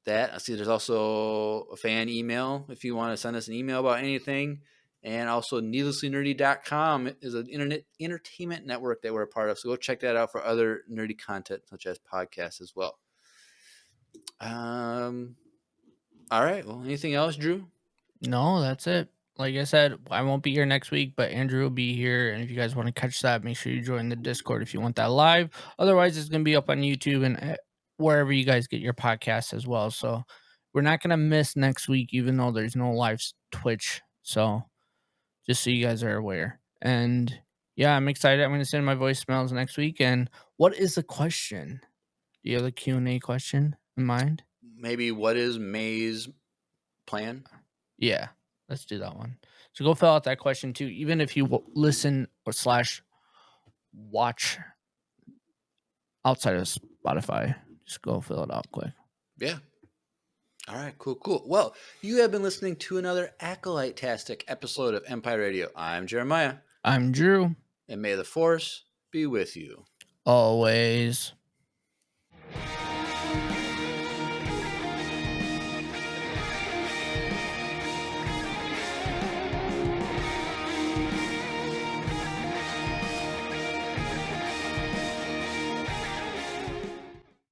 that, I see there's also a fan email if you want to send us an email about anything. And also needlesslynerdy.com is an internet entertainment network that we're a part of. So go check that out for other nerdy content such as podcasts as well. All right. Well, anything else, Drew? No, that's it. Like I said, I won't be here next week, but Andrew will be here. And if you guys want to catch that, make sure you join the Discord if you want that live. Otherwise, it's going to be up on YouTube and wherever you guys get your podcasts as well. So we're not going to miss next week, even though there's no live Twitch. So just so you guys are aware. And yeah, I'm excited. I'm going to send my voicemails next week. And what is the question? Do you have a Q&A question in mind? Maybe what is May's plan? Yeah, let's do that one. So go fill out that question too. Even if you listen or / watch outside of Spotify, just go fill it out quick. Yeah. All right, cool. Well, you have been listening to another Acolyte-tastic episode of Empire Radio. I'm Jeremiah. I'm Drew. And may the Force be with you. Always.